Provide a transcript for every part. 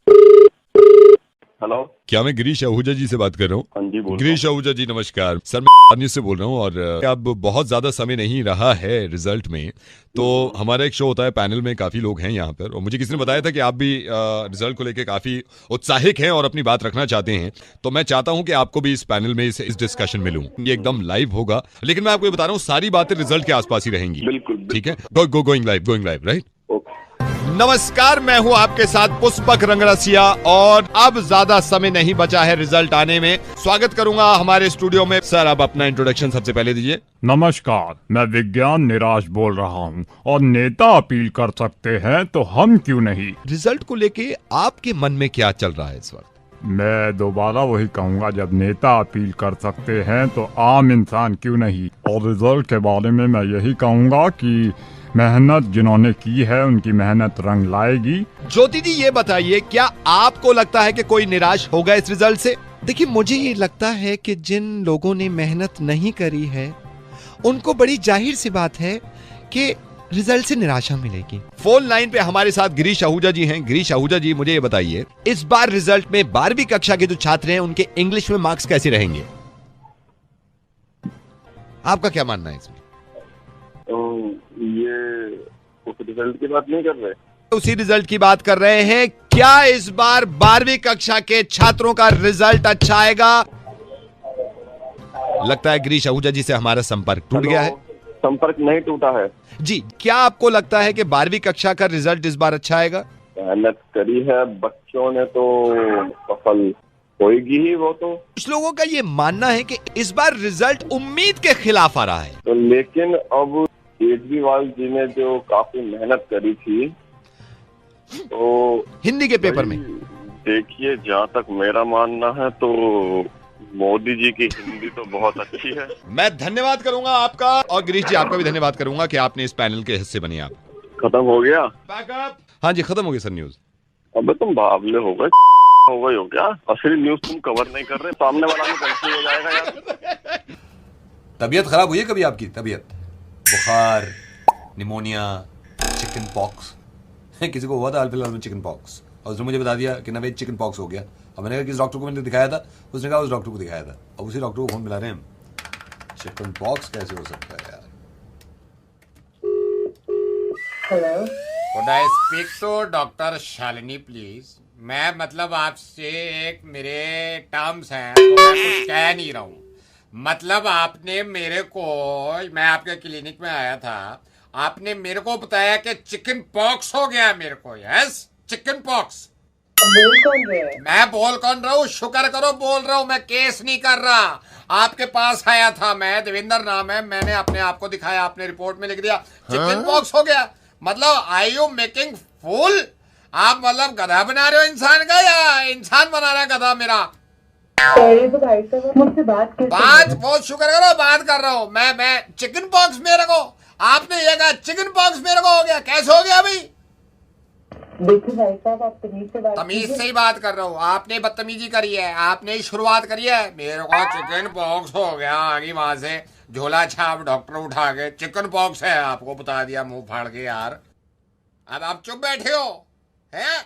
Hello, क्या मैं गिरीश आहूजा जी से बात कर रहा हूँ? हाँ जी बोल। गिरीश आहूजा जी नमस्कार सर, मैं न्यूज से बोल रहा हूँ और अब बहुत ज्यादा समय नहीं रहा है रिजल्ट में, तो हमारा एक शो होता है पैनल में, काफी लोग हैं यहाँ पर और मुझे किसी ने बताया था कि आप भी रिजल्ट को लेकर काफी उत्साहित हैं और अपनी बात रखना चाहते हैं, तो मैं चाहता हूँ कि आपको भी इस पैनल में इस डिस्कशन में लूँ। ये एकदम लाइव होगा, लेकिन मैं आपको ये बता रहा हूँ सारी बातें रिजल्ट के आसपास ही रहेंगी। बिल्कुल ठीक है, गोइंग लाइव राइट। ओके। नमस्कार, मैं हूं आपके साथ पुष्पक रंगरसिया और अब ज्यादा समय नहीं बचा है रिजल्ट आने में। स्वागत करूंगा हमारे स्टूडियो में। सर, आप अपना इंट्रोडक्शन सबसे पहले दीजिए। नमस्कार, मैं विज्ञान निराश बोल रहा हूँ और नेता अपील कर सकते हैं तो हम क्यों नहीं। रिजल्ट को लेके आपके मन में क्या चल रहा है इस वक्त? मैं दोबारा वही कहूँगा, जब नेता अपील कर सकते हैं तो आम इंसान क्यों नहीं। और रिजल्ट के बारे में मैं यही कहूँगा कि मेहनत जिन्होंने की है उनकी मेहनत रंग लाएगी। ज्योति जी, ये बताइए, क्या आपको लगता है कि कोई निराश होगा इस रिजल्ट से? देखिए, मुझे ये लगता है कि जिन लोगों ने मेहनत नहीं करी है उनको बड़ी जाहिर सी बात है कि रिजल्ट से निराशा मिलेगी। फोन लाइन पे हमारे साथ गिरीश आहूजा जी हैं। गिरीश आहूजा जी, मुझे ये बताइए, इस बार रिजल्ट में 12वीं कक्षा के जो छात्र हैं उनके इंग्लिश में मार्क्स कैसे रहेंगे? आपका क्या मानना है इसमें? तो ये उस रिजल्ट की बात नहीं कर रहे? उसी रिजल्ट की बात कर रहे हैं। क्या इस बार 12वीं कक्षा के छात्रों का रिजल्ट अच्छा आएगा? लगता है गिरीश आहूजा जी से हमारा संपर्क टूट गया है। संपर्क नहीं टूटा है जी, क्या आपको लगता है कि 12वीं कक्षा का रिजल्ट इस बार अच्छा आएगा? मेहनत करी है बच्चों ने तो सफल होएगी ही वो तो। कुछ लोगों का ये मानना है कि इस बार रिजल्ट उम्मीद के खिलाफ आ रहा है। तो लेकिन अब केजरीवाल जी ने जो काफी मेहनत करी थी तो हिंदी के पेपर में देखिए, जहाँ तक मेरा मानना है तो मोदी जी की हिंदी तो बहुत अच्छी है। मैं धन्यवाद करूंगा आपका, और गिरीश जी आपका भी धन्यवाद करूंगा कि आपने इस पैनल के हिस्से बने। आप खत्म हो गया? बैकअप। हाँ जी, खत्म हो गई सर न्यूज। अबे तुम बावले हो गए हो क्या? असली न्यूज तुम कवर नहीं कर रहे, सामने वाला भी कंफ्यूज हो जाएगा यार। तबीयत खराब हुई है कभी आपकी? तबीयत, बुखार, निमोनिया, चिकन पॉक्स? किसी को हुआ था हाल फिलहाल में चिकन पॉक्स और उसने मुझे बता दिया कि नवेद चिकन पॉक्स हो गया। अब मैंने कहा किस डॉक्टर को मैंने दिखाया था, उसने कहा उस डॉक्टर को दिखाया था। अब उसी डॉक्टर को फोन मिला रहे हैं हम। चिकन पॉक्स कैसे हो सकता है यार? Hello, Could I speak to doctor Shalini please? मैं मतलब आपसे एक मेरे टर्म्स हैं तो मैं कुछ कह नहीं रहा हूँ। मतलब आपने मेरे को, मैं आपके क्लिनिक में आया था, आपने मेरे को बताया कि चिकन पॉक्स हो गया मेरे को। Yes, chicken pox. बोल कौन रहे हैं? मैं बोल कौन रहा हूँ? शुक्र करो बोल रहा हूँ, मैं केस नहीं कर रहा। आपके पास आया था मैं, देवेंद्र नाम है, मैंने अपने आप को दिखाया, आपने रिपोर्ट में लिख दिया चिकन पॉक्स हो गया। मतलब आई यू मेकिंग फूल? आप मतलब गधा बना रहे हो इंसान का, या इंसान बना रहा है गधा मेरा? पहले तो भाई साहब मुझसे बात कैसे बात बहुत शुक्र करो, बात कर रहा हूँ मैं चिकन पॉक्स मेरे को, आपने ये कहा चिकन पॉक्स मेरे को हो गया, कैसे हो गया भाई? देखिए भाई साहब, आप तमीज से बात तमीज से ही बात कर रहा हूँ, आपने बदतमीजी करी है, आपने ही शुरुआत करी है। मेरे को चिकन पॉक्स हो गया, आगे वहां से झोला छाप डॉक्टर उठा के चिकन पॉक्स है आपको बता दिया मुंह फाड़ के यार। अब आप चुप बैठे हो हैं?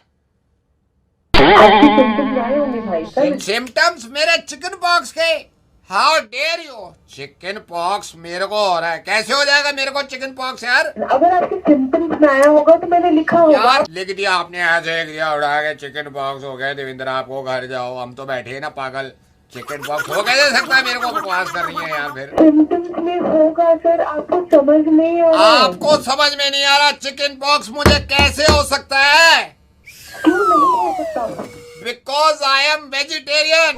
आपके सिम्टम्स आए होंगे भाई साहब। सिम्टम्स मेरे चिकन पॉक्स के? How dare you! Chicken pox मेरे को हो रहा है, कैसे हो जाएगा मेरे को चिकन पॉक्स यार? अगर आपके सिम्टम्स में आया होगा तो मैंने लिखा होगा। यार लिख दिया आपने, आज लिख दिया उड़ा के चिकन पॉक्स हो गया। देवेंद्र आपको घर जाओ, हम तो बैठे हैं ना पागल। चिकन पॉक्स हो कैसे सकता है? मेरे को बकवास कर रही है यार। फिर सिम्टम्स में होगा सर, आपको समझ नहीं आ रहा है। आपको समझ में नहीं आ रहा चिकन पॉक्स मुझे कैसे हो सकता है? क्यों नहीं हो सकता? बिकॉज आई एम वेजिटेरियन,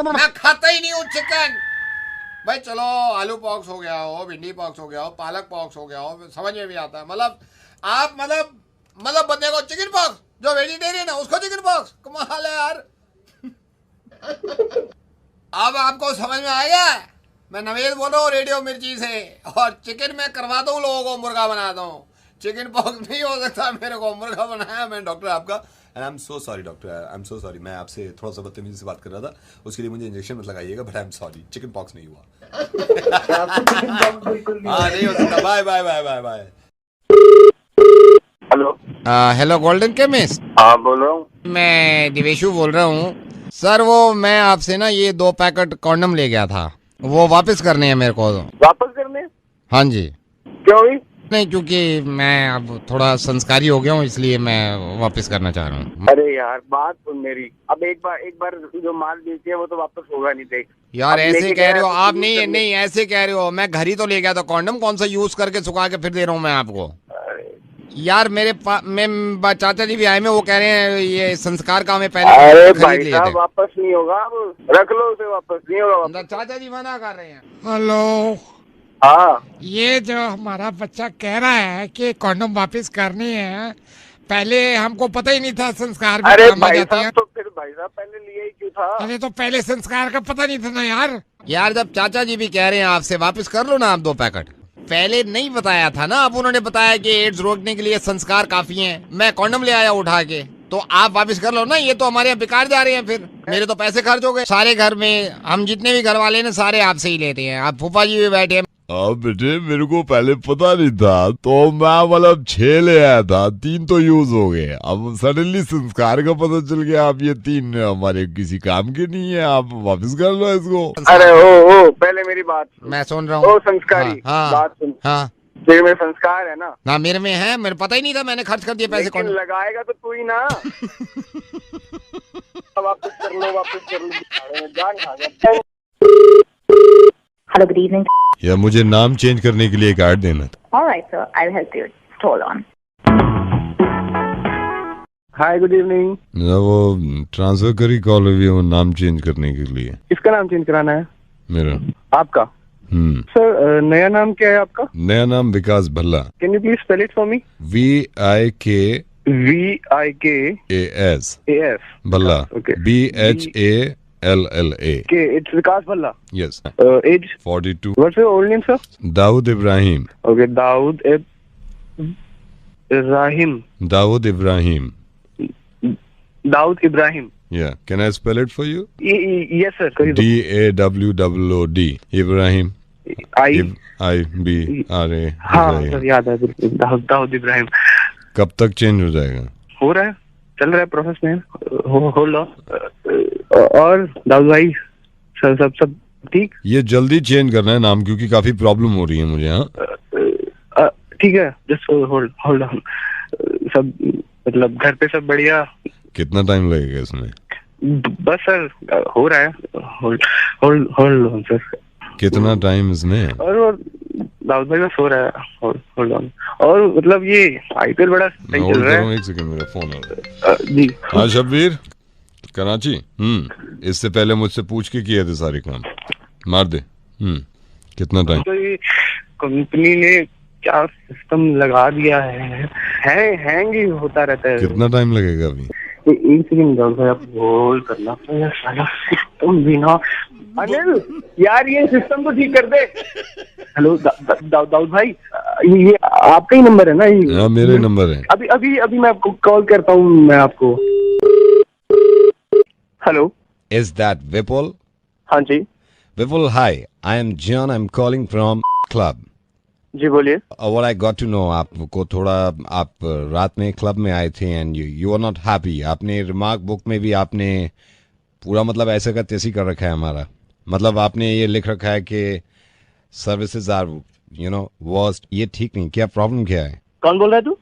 मैं खाता ही नहीं हूँ चिकन। भाई चलो, आलू पॉक्स हो गया हो, भिंडी पॉक्स हो गया हो, पालक पॉक्स हो गया हो, समझ में भी आता है। मतलब आप मतलब बंदे को चिकन पॉक्स, जो वेजिटेरियन है उसको चिकन पॉक्स, कमाल है यार। अब आपको समझ में आ गया? मैं नवेद बोल रहा हूँ रेडियो मिर्ची से, और चिकन में करवाता हूँ लोगों को, मुर्गा बनाता हूँ। चिकन पॉक्स नहीं हो सकता, मेरे को मुर्गा बनाया मैं डॉक्टर आपका। And I am so sorry doctor, I am so sorry, मैं आपसे थोड़ा सा बदतमीजी से बात कर रहा था, उसके लिए मुझे इंजेक्शन मत लगाइएगा, but I am sorry, chicken pox नहीं हुआ। हाँ, नहीं हो सकता। Bye bye bye bye bye. Hello. Hello golden chemist. हाँ बोल रहा हूँ। मैं दिवेशु बोल रहा हूँ सर। वो मैं आपसे ना ये 2 पैकेट कॉन्डम ले गया था, वो वापस करने हैं मेरे को। वापस करने? हाँ जी। क्यों भाई? नहीं, क्योंकि मैं अब थोड़ा संस्कारी हो गया हूँ, इसलिए मैं वापस करना चाह रहा हूँ। अरे यार बात सुन मेरी, अब एक बार जो माल बेची है वो तो वापस होगा नहीं। देख यार अब ऐसे लेके कह रहे हो गया आप, तो नहीं यूज नहीं ऐसे कह रहे हो। मैं घर ही तो ले गया था कॉन्डम, कौन सा यूज करके सुखा के फिर दे रहा हूँ मैं आपको। यार मैं चाचा जी भी आए में, वो कह रहे हैं ये संस्कार का हमें पहले अरे खरीद भाई लिए साहब थे। वापस नहीं होगा, अब रख लो उसे, वापस नहीं होगा वापस। चाचा जी मना कर रहे हैं। हेलो, हाँ ये जो हमारा बच्चा कह रहा है कि कॉन्डम वापस करनी है, पहले हमको पता ही नहीं था संस्कार भी अरे काम आ भाई जाते हैं। साहब, तो फिर भाई साहब पहले लिया ही क्यों था? अरे तो पहले संस्कार का पता नहीं था ना यार। यार जब चाचा जी भी कह रहे हैं आपसे वापस कर लो ना आप 2 पैकेट। पहले नहीं बताया था ना, अब उन्होंने बताया कि एड्स रोकने के लिए संस्कार काफी हैं। मैं कॉन्डम ले आया उठा के, तो आप वापस कर लो ना। ये तो हमारे यहाँ बेकार जा रहे हैं, फिर मेरे तो पैसे खर्च हो गए सारे। घर में हम जितने भी घर वाले ना सारे आपसे ही लेते हैं। आप फूफा जी भी बैठे हैं। अब बेटे मेरे को पहले पता नहीं था, तो मैं मतलब 6 ले आया था, 3 तो यूज हो गए। अब सडनली संस्कार का पता चल गया, अब ये 3 हमारे किसी काम के नहीं है, आप वापस कर लो इसको। अरे ओ पहले मेरी बात सुन। मैं सुन रहा हूँ। ओ संस्कारी, हाँ, बात सुन। हाँ तेरे में संस्कार है ना? ना, मेरे में है, मेरे पता ही नहीं था, मैंने खर्च कर दिए पैसे। लेकिन कौन लगाएगा तो तू ही ना। वापस कर लो, वापस कर लो, जान खा गया। Hello, good evening. या मुझे नाम चेंज करने के लिए एक ऐड देना था। All right, sir. I'll help you. Just hold on. Hi good evening. ना वो ट्रांसफर करी कॉल हुई है, वो नाम चेंज करने के लिए। किसका नाम चेंज कराना है? मेरा। आपका? सर नया नाम क्या है आपका? नया नाम Vikas Bhalla. Can you please spell it for me? VIKAS Bhalla. Okay. BHALLA। Okay, it's Vikas Bhalla. Yes. Age? 42। What's your old name, sir? Dawood Ibrahim. Okay, Dawood Ibrahim. Dawood Ibrahim. Dawood Ibrahim. Yeah. Can I spell it for you? Yes, sir. DAWOOD। Ibrahim. IBRA। हाँ sir, याद है बिल्कुल। दाऊद इब्राहिम। कब तक change हो जाएगा? हो रहा है, चल रहा है प्रोसेस में। Hold on. और दाऊद भाई सर, सब ठीक? ये जल्दी चेंज करना है नाम, क्योंकि काफी प्रॉब्लम हो रही है मुझे। हाँ ठीक है, जस्ट होल्ड ऑन। सब मतलब घर पे सब बढ़िया? कितना टाइम लगेगा इसमें? बस सर हो रहा है। Hold on sir. कितना टाइम इसमें? और दाऊद भाई बस हो रहा है। Hold on. और मतलब ये IPL बड़ा सही चल रहा है। एक सेकंड, मेरा फोन आ रहा है। जी हाँ शब्बीर, कराची। इससे पहले मुझसे पूछ के किए थे सारे काम। मार दे। कितना टाइम? तो ये कंपनी ने क्या सिस्टम लगा दिया है, हैंग ही होता रहता है। कितना टाइम लगेगा अभी? एक सेकंड दाऊद भाई, आप होल्ड करना तो यार, साला सिस्टम भी ना। अनिल यार ये सिस्टम तो ठीक कर दे। हेलो दाऊद भाई, ये आपका ही नंबर है ना? हाँ मेरे नंबर है। अभी मैं आपको कॉल करता हूँ मैं आपको। Hello, Is that Vipul? हाँ जी। Vipul, hi. I am John. I'm calling from club. जी बोलिए। What I got to know, आपको थोड़ा, आप रात में क्लब में आए थे and you are not happy. आपने रिमार्क बुक में भी आपने पूरा मतलब ऐसे का तैसी कर रखा है हमारा। मतलब आपने ये लिख रखा है कि सर्विसेज आर वर्स्ट। ये ठीक नहीं। क्या प्रॉब्लम क्या है? कौन बोल रहा है तू?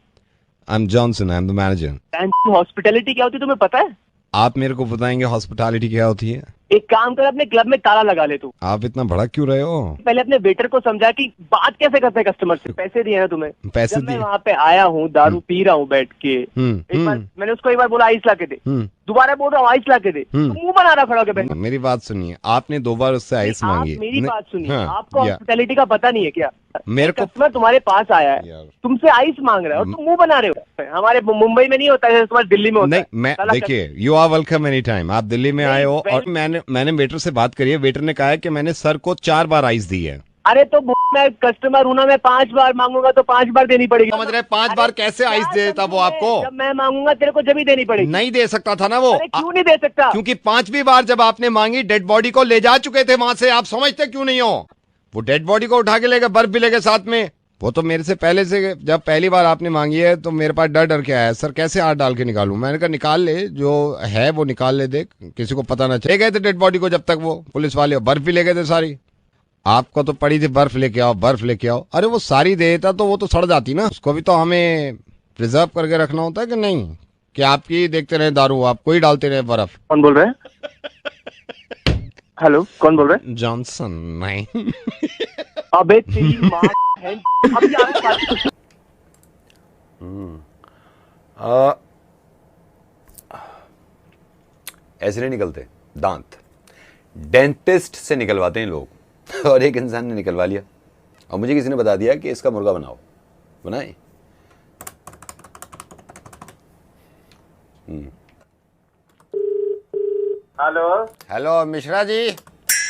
I am Johnson, I am the manager. Hospitality क्या होती है तुम्हें पता है? आप मेरे को बताएंगे हॉस्पिटैलिटी क्या होती है? एक काम कर, अपने क्लब में ताला लगा ले तू। आप इतना भड़क क्यों रहे हो? पहले अपने वेटर को समझा कि बात कैसे करते हैं कस्टमर से। पैसे दिए हैं तुम्हें? पैसे जब मैं दिए। वहाँ पे आया हूँ, दारू पी रहा हूँ बैठ के। एक बार मैंने उसको एक बार बोला आइस ला के दे, दोबारा बोल रहा हूँ आइस ला के दे, तो मुंह बना रहा खड़ा होकर। मेरी बात सुनिए, आपने 2 बार उससे आइस मांगी। मेरी बात सुनिए, हाँ, आपको हॉस्पिटैलिटी का पता नहीं है क्या? मेरे को कस्टमर तुम्हारे पास आया है, यार। तुमसे आइस मांग रहा है और तुम मुंह बना रहे हो। हमारे मुंबई में नहीं होता है, तुम्हारे दिल्ली में होता नहीं, है। मैं साला देखिए, you are welcome any time. आप दिल्ली में आए हो और मैंने वेटर से बात करी है। वेटर ने कहा है कि मैंने सर को 4 बार आइस दी है। अरे तो मैं कस्टमर हूं ना, मैं 5 बार मांगूंगा तो 5 बार देनी पड़ेगी। समझ रहे? 5 बार कैसे आइस देता वो आपको? जब मैं मांगूंगा तेरे को जब ही देनी पड़ेगी। नहीं दे सकता था ना वो। अरे क्यों नहीं दे सकता? क्योंकि 5वीं बार जब आपने मांगी, डेड बॉडी को ले जा चुके थे वहां से। आप समझते क्यों नहीं हो? वो डेड बॉडी को उठा के लेके, बर्फ भी लेके साथ में, वो तो मेरे से पहले से, जब पहली बार आपने मांगी है तो मेरे पास डर डर के आया, सर कैसे हाथ डाल के निकालूं। मैंने कहा निकाल ले, जो है वो निकाल ले, देख किसी को पता ना चले। गए थे डेड बॉडी को जब तक वो पुलिस वाले बर्फ भी ले गए थे सारी। आपको तो पड़ी थी बर्फ लेके आओ, बर्फ लेके आओ। अरे वो सारी दे देता तो वो तो सड़ जाती ना, उसको भी तो हमें प्रिजर्व करके रखना होता है कि नहीं, कि आपकी देखते रहे दारू, आपको ही डालते रहे बर्फ। कौन बोल रहे हैं? हेलो, कौन बोल रहे हैं? जॉनसन नहीं। अबे तेरी माँ है। अभी ऐसे नहीं निकलते दांत, डेंटिस्ट से निकलवाते हैं लोग। और एक इंसान ने निकलवा लिया और मुझे किसी ने बता दिया कि इसका मुर्गा बनाओ। बनाए हेलो। हेलो मिश्रा जी।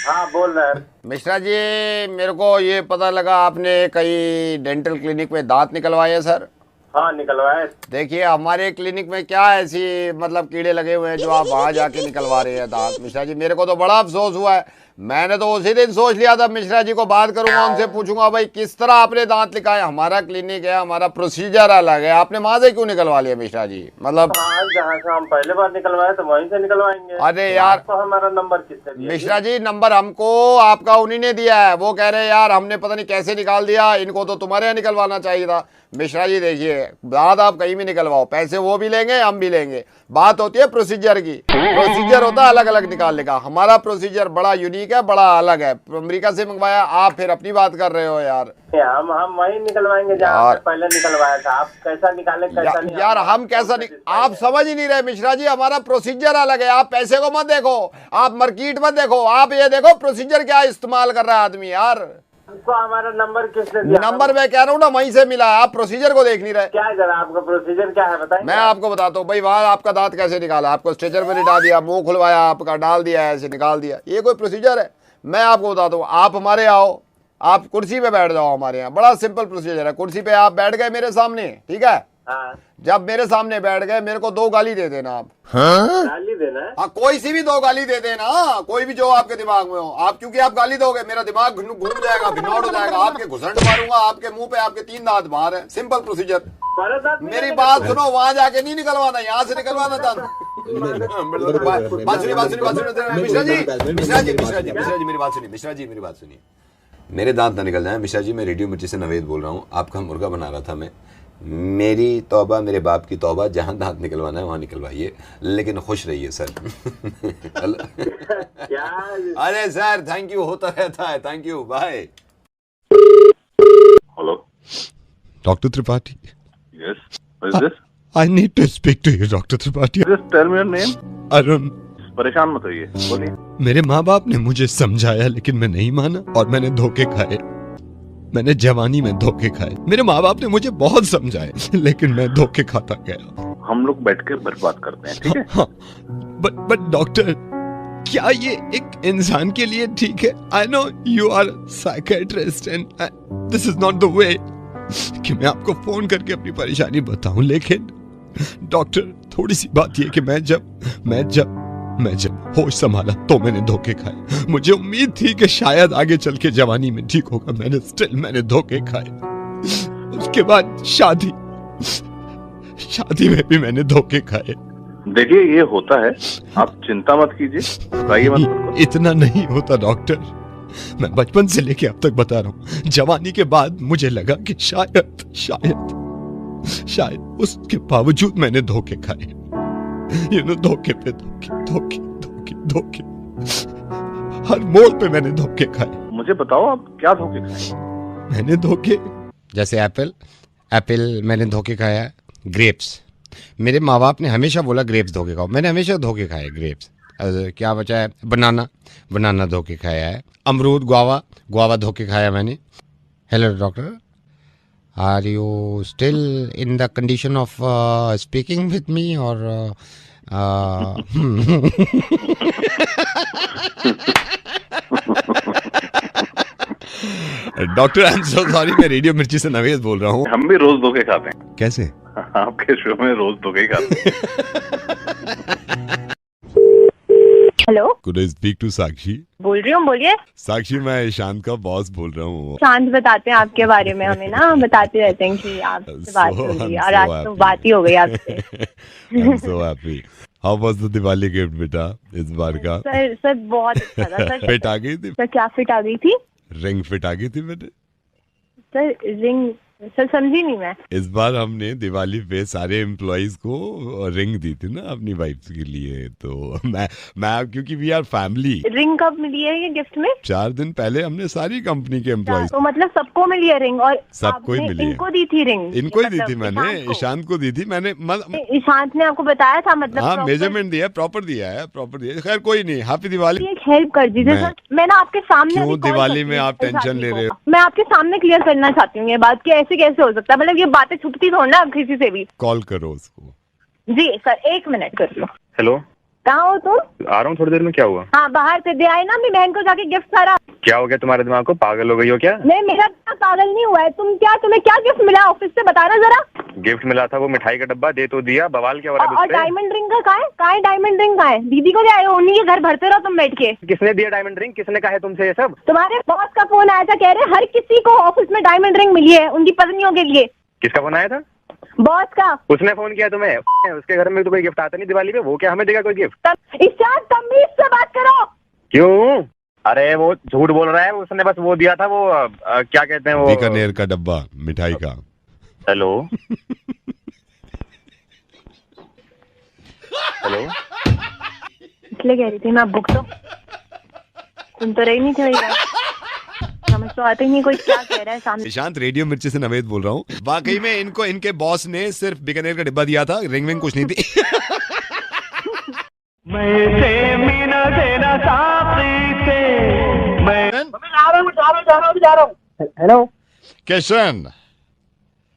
हाँ बोल रहे हैं। मिश्रा जी, मेरे को ये पता लगा आपने कई डेंटल क्लिनिक में दांत निकलवाए हैं सर। हाँ निकलवाए। देखिए हमारे क्लिनिक में क्या ऐसी मतलब कीड़े लगे हुए हैं जो आप वहां जाके निकलवा रहे हैं दांत। मिश्रा जी मेरे को तो बड़ा अफसोस हुआ है। मैंने तो उसी दिन सोच लिया था मिश्रा जी को बात करूंगा, उनसे पूछूंगा भाई किस तरह आपने दांत निकाले। हमारा क्लिनिक है, हमारा प्रोसीजर अलग है, आपने वहां से क्यों निकलवा लिया मिश्रा जी? मतलब हाँ, जहाँ से हम पहले बार निकलवाए तो वहीं से निकलवाएंगे। अरे यार तो हमारा नंबर किसने दिया? मिश्रा जी नंबर हमको आपका उन्हीं ने दिया है। वो कह रहे हैं यार हमने पता नहीं कैसे निकाल दिया, इनको तो तुम्हारे यहाँ निकलवाना चाहिए था। मिश्रा जी देखिए, दांत आप कहीं भी निकलवाओ, पैसे वो भी लेंगे हम भी लेंगे। बात होती है प्रोसीजर की। प्रोसीजर होता है अलग अलग निकालने का, हमारा प्रोसीजर बड़ा यूनिक है, बड़ा अलग है। अमेरिका से मंगवाया, आप फिर अपनी बात कर रहे हो यार। हम वहीं निकलवाएंगे जहाँ से पहले निकलवाया था। आप कैसा निकाले कैसा नहीं? यार हम कैसा आप समझ ही नहीं रहे मिश्रा जी, हमारा प्रोसीजर अलग है। आप पैसे को मत देखो, आप मार्केट मत देखो, आप ये देखो प्रोसीजर क्या इस्तेमाल कर रहा है आदमी। यार आपको हमारा नंबर किसने दिया? नंबर मैं कह रहा हूँ ना वहीं से मिला है, आप प्रोसीजर को देख नहीं रहे। क्या है जरा आपका प्रोसीजर क्या है बताएं? मैं आपको बताता हूँ भाई, वहाँ आपका दांत कैसे निकाला, आपको स्ट्रेचर पे लिटा दिया, मुंह खुलवाया आपका, डाल दिया ऐसे निकाल दिया, ये कोई प्रोसीजर है? मैं आपको बताता हूँ, आप हमारे आओ, आप कुर्सी पे बैठ जाओ हमारे यहाँ, बड़ा सिंपल प्रोसीजर है। कुर्सी पे आप बैठ गए मेरे सामने, ठीक है? हाँ। जब मेरे सामने बैठ गए मेरे को 2 गाली दे देना आप। गाली देना है? हाँ कोई सी भी 2 गाली दे देना, कोई भी जो आपके दिमाग में हो। आप क्योंकि आप गाली दोगे मेरा दिमाग घूम जाएगा, भिनौड़ हो जाएगा, आपके घुसंड मारूंगा आपके मुंह पे, आपके 3 दांत बाहर है। Simple procedure. मेरी बात सुनो, वहां जाके नहीं निकलवाना, यहाँ से निकलवाना था। मिश्रा जी मेरी बात सुनिए। मेरे दांत ना निकल जाए मिश्रा जी, मैं रेडियो मिर्ची से नवेद बोल रहा हूँ, आपका मुर्गा बना रहा था मैं। मेरी तौबा, मेरे बाप की तौबा, जहां दांत निकलवाना है वहां निकलवाइए, लेकिन खुश रहिए सर। अरे सर थैंक यू, होता रहता है, thank you, bye. Hello doctor Tripathi. Yes, what is this? I need to speak to you doctor Tripathi. Just tell me your name. Arun. परेशान मत होइए, बोलिए। मेरे माँ बाप ने मुझे समझाया लेकिन मैं नहीं माना और मैंने धोखे खाए। मैंने जवानी में धोखे खाए। मेरे माँ बाप ने मुझे बहुत समझाए लेकिन मैं धोखे खाता गया। हम लोग बैठ के बात करते हैं, ठीक है? हाँ, बट डॉक्टर, क्या ये एक इंसान के लिए ठीक है? I know you are psychiatrist and this is not the way कि मैं आपको फोन करके अपनी परेशानी बताऊं, लेकिन डॉक्टर थोड़ी सी बात ये कि मैं जब होश संभाला तो मैंने धोखे खाए। मुझे उम्मीद थी कि शायद आगे चल के जवानी में ठीक होगा, मैंने धोखे खाए। उसके बाद शादी में भी मैंने धोखे खाए। देखिए ये होता है, आप चिंता मत कीजिए, बताइए मत। इतना नहीं होता डॉक्टर, मैं बचपन से लेके अब तक बता रहा हूँ। जवानी के बाद मुझे लगा कि शायद उसके बावजूद मैंने धोखे खाए। धोखे पे धोखे, हर मोड़ पे मैंने धोखे खाए। मुझे बताओ आप क्या धोखे खाए? मैंने धोखे, जैसे एप्पल मैंने धोखे खाया, ग्रेप्स मेरे माँ बाप ने हमेशा बोला ग्रेप्स धोखे खाओ, मैंने हमेशा धोखे खाए ग्रेप्स। क्या बचा है? बनाना धोखे खाया है, अमरूद, गुआवा धोखे खाया मैंने। Hello doctor, are you still in the condition of speaking with me और doctor I am so sorry, मैं रेडियो मिर्ची से नवेद बोल रहा हूँ। हम भी रोज धोखे खाते हैं। कैसे? आपके शो में रोज धोखे खाते हैं। Hello, Could I speak to साक्षी? बोल रही हूँ, बोलिए। साक्षी, मैं ईशांत का बॉस बोल रहा हूँ। शांत बताते हैं आपके बारे में हमें ना, बताते रहते हैं कि आपसे बात हो रही है, और आज तो बात ही हो गई आपसे। I'm so happy. How was the Diwali gift बेटा इस बार का? सर बहुत अच्छा था सर। फिट आ गई थी? सर क्या फिट आ गई थी? रिंग फिट आ गई थी बेटे? सर रिंग, सर समझी नहीं मैं। इस बार हमने दिवाली पे सारे एम्प्लॉइज को रिंग दी थी ना अपनी वाइफ के लिए, तो मैं क्योंकि वी आर फैमिली। रिंग कब मिली है ये गिफ्ट में? 4 दिन पहले हमने सारी कंपनी के एम्प्लॉइज, तो मतलब सबको मिली है रिंग? और सबको ही मिली है। इनको दी थी रिंग? इनको ही दी थी मैंने, ईशांत को दी थी मैंने। ईशांत ने आपको बताया था? मतलब हाँ, मेजरमेंट दिया, प्रॉपर दिया है। खैर कोई नहीं, हैप्पी दिवाली। एक हेल्प कर दीजिए सर, मैं ना आपके सामने क्यों दिवाली में आप टेंशन ले रहे हो? मैं आपके सामने क्लियर करना चाहती हूँ ये बात कि ऐसे कैसे हो सकता है, मतलब ये बातें छुपती थोड़ी ना किसी से भी। कॉल करो उसको। जी सर, 1 मिनट कर लो। हेलो, कहाँ हो तुम? आ रहा हूँ थोड़ी देर में। क्या हुआ? हाँ, बाहर से दे आए ना अपनी बहन को जाके गिफ्ट सारा। क्या हो गया तुम्हारे दिमाग को? पागल हो गई हो क्या? नहीं, मेरा पागल नहीं हुआ है। तुम्हें क्या गिफ्ट मिला ऑफिस से, बताना जरा। गिफ्ट मिला था वो मिठाई का डब्बा, दे तो दिया, बवाल क्या हो रहा है? और डायमंड रिंग का कहाँ है? डायमंड रिंग कहाँ है? दीदी को क्या है, उन्हीं के घर भरते रहो तुम बैठ के। किसने दिया डायमंड रिंग? किसने कहा है तुमसे ये सब? तुम्हारे बॉस का फोन आया था, कह रहे हर किसी को ऑफिस में डायमंड रिंग मिली है उनकी पत्नियों के लिए। किसका फोन आया था? बॉस का। उसने फोन किया तुम्हें? उसके घर में तो कोई गिफ्ट आता नहीं दिवाली पे, वो क्या हमें देगा कोई गिफ्ट? ईशान, तमीज से बात करो। क्यों? अरे वो झूठ बोल रहा है, उसने बस वो दिया था, वो क्या कहते हैं वो, बीकानेर का डब्बा मिठाई का। हेलो हेलो, इसलिए कह रही थी मैं बुक तो सुन तो रही नहीं थी, समझ तो आते ही नहीं कोई क्या कह रहा है सामने। ईशांत, रेडियो मिर्ची से नवेद बोल रहा हूँ। वाकई में इनको इनके बॉस ने सिर्फ बीकानेर का डिब्बा दिया था, रिंग विंग कुछ नहीं थी। हेलो किशन।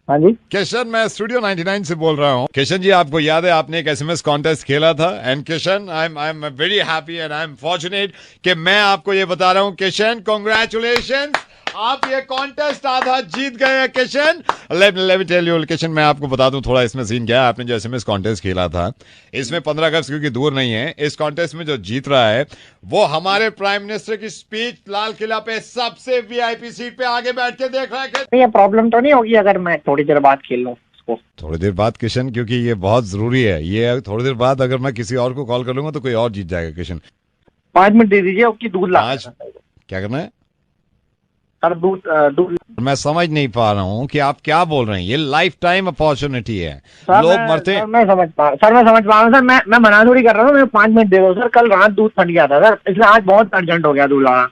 हाँ जी किशन, मैं स्टूडियो 99 से बोल रहा हूँ। किशन जी, आपको याद है आपने एक एसएमएस कॉन्टेस्ट खेला था? And Kishan, I am very happy and I am fortunate कि मैं आपको ये बता रहा हूँ किशन, कांग्रेचुलेशन, आप ये कॉन्टेस्ट आधा जीत गए हैं Kishan. Let me tell you Kishan, मैं आपको बता दूं थोड़ा इसमें सीन क्या है। आपने जो एसएमएस कॉन्टेस्ट खेला था, इसमें 15 अगस्त क्योंकि दूर नहीं है, इस कॉन्टेस्ट में जो जीत रहा है वो हमारे प्राइम मिनिस्टर की स्पीच लाल किला पे सबसे वीआईपी सीट पे आगे बैठ के देख रहा है। ये प्रॉब्लम तो नहीं होगी अगर मैं थोड़ी देर बाद खेल लूँ उसको? थोड़ी देर बाद किशन, क्योंकि ये बहुत जरूरी है। ये थोड़ी देर बाद अगर मैं किसी और को कॉल कर लूंगा तो कोई और जीत जाएगा किशन। 5 मिनट दे दीजिए, उसकी दूध ला। क्या करना है सर? दूध। मैं समझ नहीं पा रहा हूँ कि आप क्या बोल रहे हैं। ये लाइफ टाइम अपॉर्चुनिटी है, सर, लोग मरते हैं। मैं समझ पा रहा हूँ सर। मैं मना थोड़ी कर रहा हूँ। मैं 5 मिनट दे दो सर। कल रात दूध फट गया था सर, इसलिए आज बहुत अर्जेंट हो गया दूध लाना।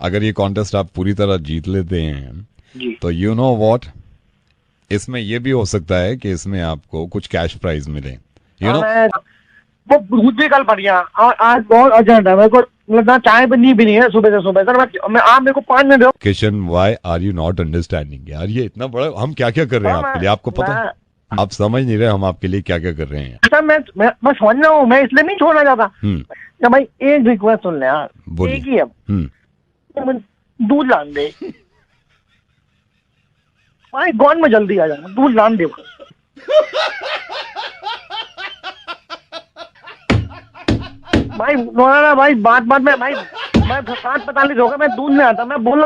अगर ये कॉन्टेस्ट आप पूरी तरह जीत लेते हैं जी, तो यू नो व्हाट, इसमें ये भी हो सकता है कि इसमें आपको कुछ कैश प्राइज मिले। यू नो, वो दूध भी कल फट गया और आज बहुत अर्जेंट है मेरे को, मतलब चाय भी नहीं भी है सुबह से सुबह। सर मैं आप मेरे को 5 मिनट दो। Kishan, why are you not understanding? यार ये इतना बड़ा, हम क्या क्या कर रहे हैं आपके लिए, आपको पता है? आप समझ नहीं रहे हम आपके लिए क्या क्या कर रहे हैं। सर मैं समझ रहा हूँ, मैं इसलिए नहीं छोड़ना चाहता। भाई एक रिक्वेस्ट सुन ले यार, एक ही है, दूध लान दे भाई, गॉन में जल्दी आ जाना, दूध लान दे भाई। ना भाई, बात में भाई, मैं 7:45 होगा, मैं दूध में आता, मैं बोल।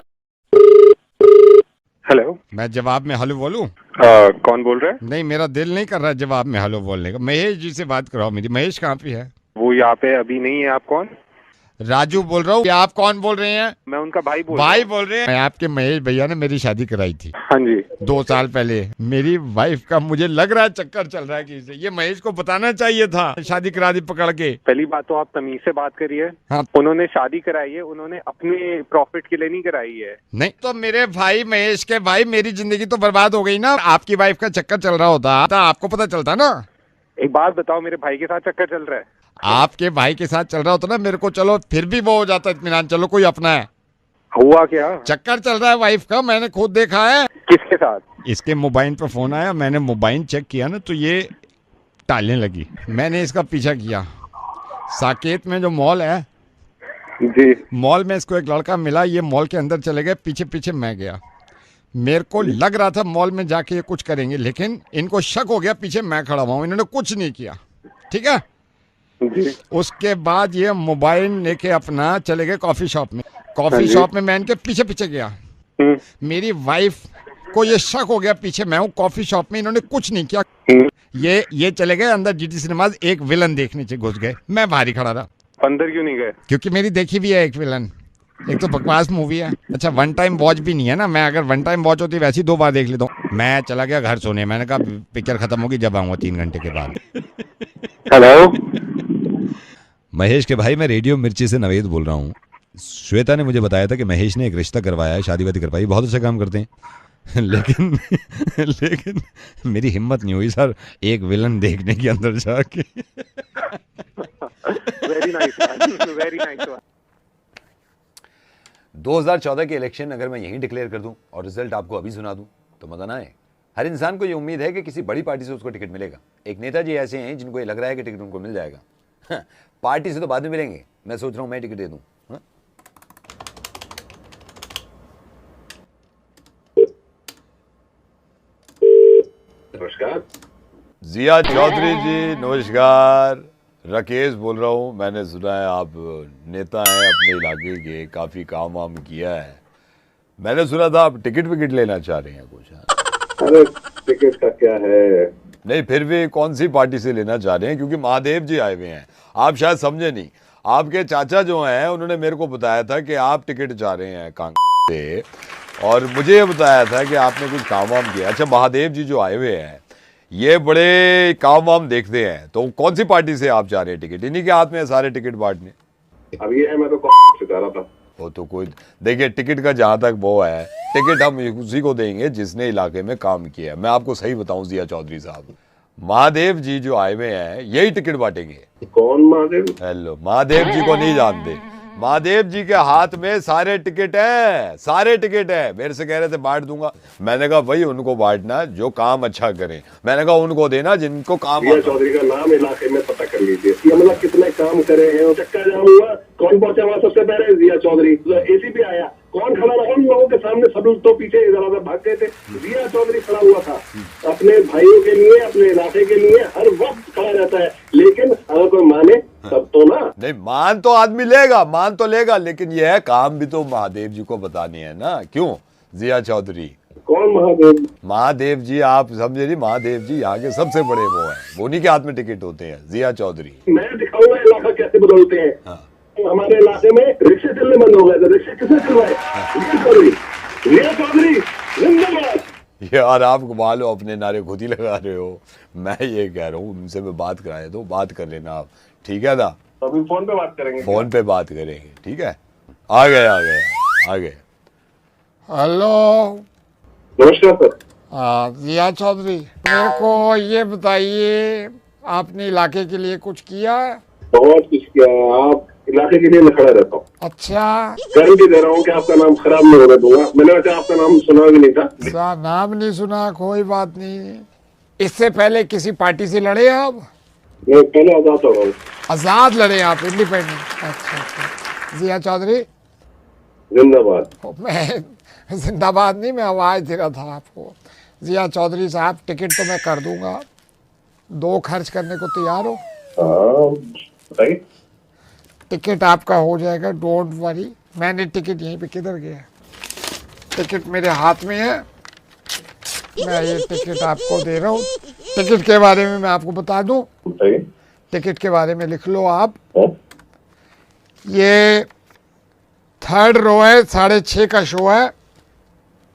हेलो, मैं जवाब में हेलो बोलूं? कौन बोल रहा है? नहीं, मेरा दिल नहीं कर रहा जवाब में हेलो बोलने का। महेश जी से बात कराओ मेरी। महेश कहाँ पे है? वो यहाँ पे अभी नहीं है। आप कौन? राजू बोल रहा हूँ। आप कौन बोल रहे हैं? मैं उनका भाई बोल रहे हैं। मैं आपके महेश भैया ने मेरी शादी कराई थी। हाँ जी, 2 साल पहले। मेरी वाइफ का मुझे लग रहा है चक्कर चल रहा है किसी से। ये महेश को बताना चाहिए था, शादी करा दी पकड़ के। पहली बात तो आप तमीज से बात करिए। हाँ। उन्होंने शादी कराई है, उन्होंने अपने प्रॉफिट के लिए नहीं कराई है। नहीं तो मेरे भाई महेश के भाई, मेरी जिंदगी तो बर्बाद हो गई ना। आपकी वाइफ का चक्कर चल रहा होता तो आपको पता चलता ना। एक बात बताओ, मेरे भाई के साथ चक्कर चल रहा है? आपके भाई के साथ चल रहा होता ना मेरे को, चलो फिर भी वो हो जाता इत्मीनान, चलो कोई अपना है। हुआ क्या? चक्कर चल रहा है वाइफ का, मैंने खुद देखा है। किसके साथ? इसके मोबाइल पर फोन आया, मैंने मोबाइल चेक किया ना तो ये टालने लगी। मैंने इसका पीछा किया। साकेत में जो मॉल है जी, मॉल में इसको एक लड़का मिला, ये मॉल के अंदर चले गए, पीछे पीछे मैं गया। मेरे को लग रहा था मॉल में जाके ये कुछ करेंगे, लेकिन इनको शक हो गया पीछे मैं खड़ा हुआ हूँ, इन्होंने कुछ नहीं किया। ठीक है, जी। उसके बाद ये मोबाइल लेके अपना चले गए कॉफी शॉप में। कॉफी हाँ जी। शॉप में मैं इनके पीछे पीछे गया। मेरी वाइफ को ये शक हो गया पीछे मैं हूँ कॉफी शॉप में, इन्होंने कुछ नहीं किया। ये चले गए अंदर जीटी सिनेमाज, एक विलन देखने से घुस गए, मैं बाहर ही खड़ा रहा। अंदर क्यों नहीं गए? क्योंकि मेरी देखी भी है एक विलन, एक तो बकवास मूवी है। अच्छा वन टाइम वॉच भी नहीं है ना, मैं अगर वन टाइम वॉच होती वैसे ही 2 बार देख लेता हूँ। मैं चला गया घर सोने, मैंने कहा पिक्चर खत्म होगी जब आऊंगा 3 घंटे के बाद। हेलो महेश के भाई, मैं रेडियो मिर्ची से नवेद बोल रहा हूँ। श्वेता ने मुझे बताया था कि महेश ने एक रिश्ता करवाया है, शादी वादी करवाई, बहुत अच्छा काम करते हैं। लेकिन मेरी हिम्मत नहीं हुई सर एक विलन देखने के अंदर जाके। Very nice, very nice. 2014 के इलेक्शन अगर मैं यहीं डिक्लेयर कर दूं और रिजल्ट आपको अभी सुना दूं तो मजा ना आए। हर इंसान को ये उम्मीद है कि किसी बड़ी पार्टी से उसको टिकट मिलेगा। एक नेताजी ऐसे हैं जिनको ये लग रहा है कि टिकट उनको मिल जाएगा। पार्टी से तो बाद में मिलेंगे, मैं सोच रहा हूं मैं टिकट दे दूं। नमस्कार। जिया चौधरी जी नमस्कार, राकेश बोल रहा हूँ। मैंने सुना है आप नेता हैं अपने इलाके के, काफ़ी काम वाम किया है। मैंने सुना था आप टिकट विकेट लेना चाह रहे हैं कुछ। अरे टिकट का क्या है? नहीं फिर भी कौन सी पार्टी से लेना चाह रहे हैं, क्योंकि महादेव जी आए हुए हैं। आप शायद समझे नहीं, आपके चाचा जो हैं उन्होंने मेरे को बताया था कि आप टिकट चाह रहे हैं कांग्रेस से, और मुझे ये बताया था कि आपने कुछ काम वाम किया। अच्छा महादेव जी जो आए हुए हैं ये बड़े काम वाम देखते हैं, तो कौन सी पार्टी से आप चाह रहे हैं टिकट? इन्हीं के हाथ में है सारे टिकट बांटने। अब ये है, मैं तो से चाह रहा था। वो तो कोई देखिए, टिकट का जहां तक वो है, टिकट हम उसी को देंगे जिसने इलाके में काम किया है। मैं आपको सही बताऊं जिया चौधरी साहब, महादेव जी जो आए हुए हैं यही टिकट बांटेंगे। कौन महादेव? हेलो, महादेव जी को नहीं जानते? महादेव जी के हाथ में सारे टिकट है, सारे टिकट है। मेरे से कह रहे थे बांट दूंगा, मैंने कहा वही उनको बांटना जो काम अच्छा करें। मैंने कहा उनको देना जिनको काम। जिया चौधरी का नाम इलाके में पता कर लीजिए, ये मतलब कितने काम करे हैं। चक्का जाम हुआ, कौन पहुंचा वहां सबसे पहले? जिया चौधरी। एसीपी आया, कौन खड़ा रहा उन लोगों के सामने? सब लोग तो पीछे इधर भाग गए थे, जिया चौधरी खड़ा हुआ था अपने भाइयों के लिए, अपने इलाके के लिए, हर वक्त खड़ा रहता है। लेकिन अगर कोई माने तब तो ना। नहीं मान तो आदमी लेगा, मान तो लेगा, लेकिन यह है काम भी तो महादेव जी को बताने हैं ना। क्यों जिया चौधरी? कौन महादेव? महादेव जी आप समझे नहीं, महादेव जी यहाँ के सबसे बड़े वो हैं, उन्हीं के हाथ में टिकट होते हैं। जिया चौधरी मैं दिखाऊंगा इलाका कैसे बदलते हैं। हाँ। हमारे इलाके में रिक्शे चलने बंद हो गए थे, रिक्शे किसने चलवाए? जिया चौधरी जिंदाबाद। यार आप कमाल हो, अपने नारे खुद ही लगा रहे हो। मैं ये कह रहा हूँ उनसे मैं बात कराए तो बात कर लेना आप, ठीक है ना? अभी फोन पे बात करेंगे, फोन पे बात करेंगे, ठीक है? आ गए आ गए आ गए। हेलो नमस्कार सर। जिया चौधरी, मेरे को ये बताइए आपने इलाके के लिए कुछ किया? बहुत कुछ किया, आप इलाके के लिए मैं खड़ा रहता हूँ। अच्छा, गारंटी दे रहा हूँ कि आपका नाम खराब नहीं होने दूंगा। मैंने वैसे आपका नाम सुना भी नहीं था। नाम नहीं सुना, कोई बात नहीं। इससे पहले किसी पार्टी से लड़े आप? मैं पहले आजाद हो रहा हूँ। आजाद लड़े आप, इंडिपेंडेंट? अच्छा। जिया चौधरी जिंदाबाद। मैं जिंदाबाद नहीं, मैं आवाज दे रहा था आपको। जिया चौधरी साहब टिकट तो मैं कर दूंगा, 2 खर्च करने को तैयार हो? हाँ बताइए। टिकट आपका हो जाएगा, डोंट वरी। मैंने टिकट यहीं पे, किधर गया टिकट? मेरे हाथ में है, मैं ये टिकट आपको दे रहा हूँ। टिकट के बारे में मैं आपको बता दूं, टिकट के बारे में लिख लो आप। ये 3rd रो है, 6:30 का शो है,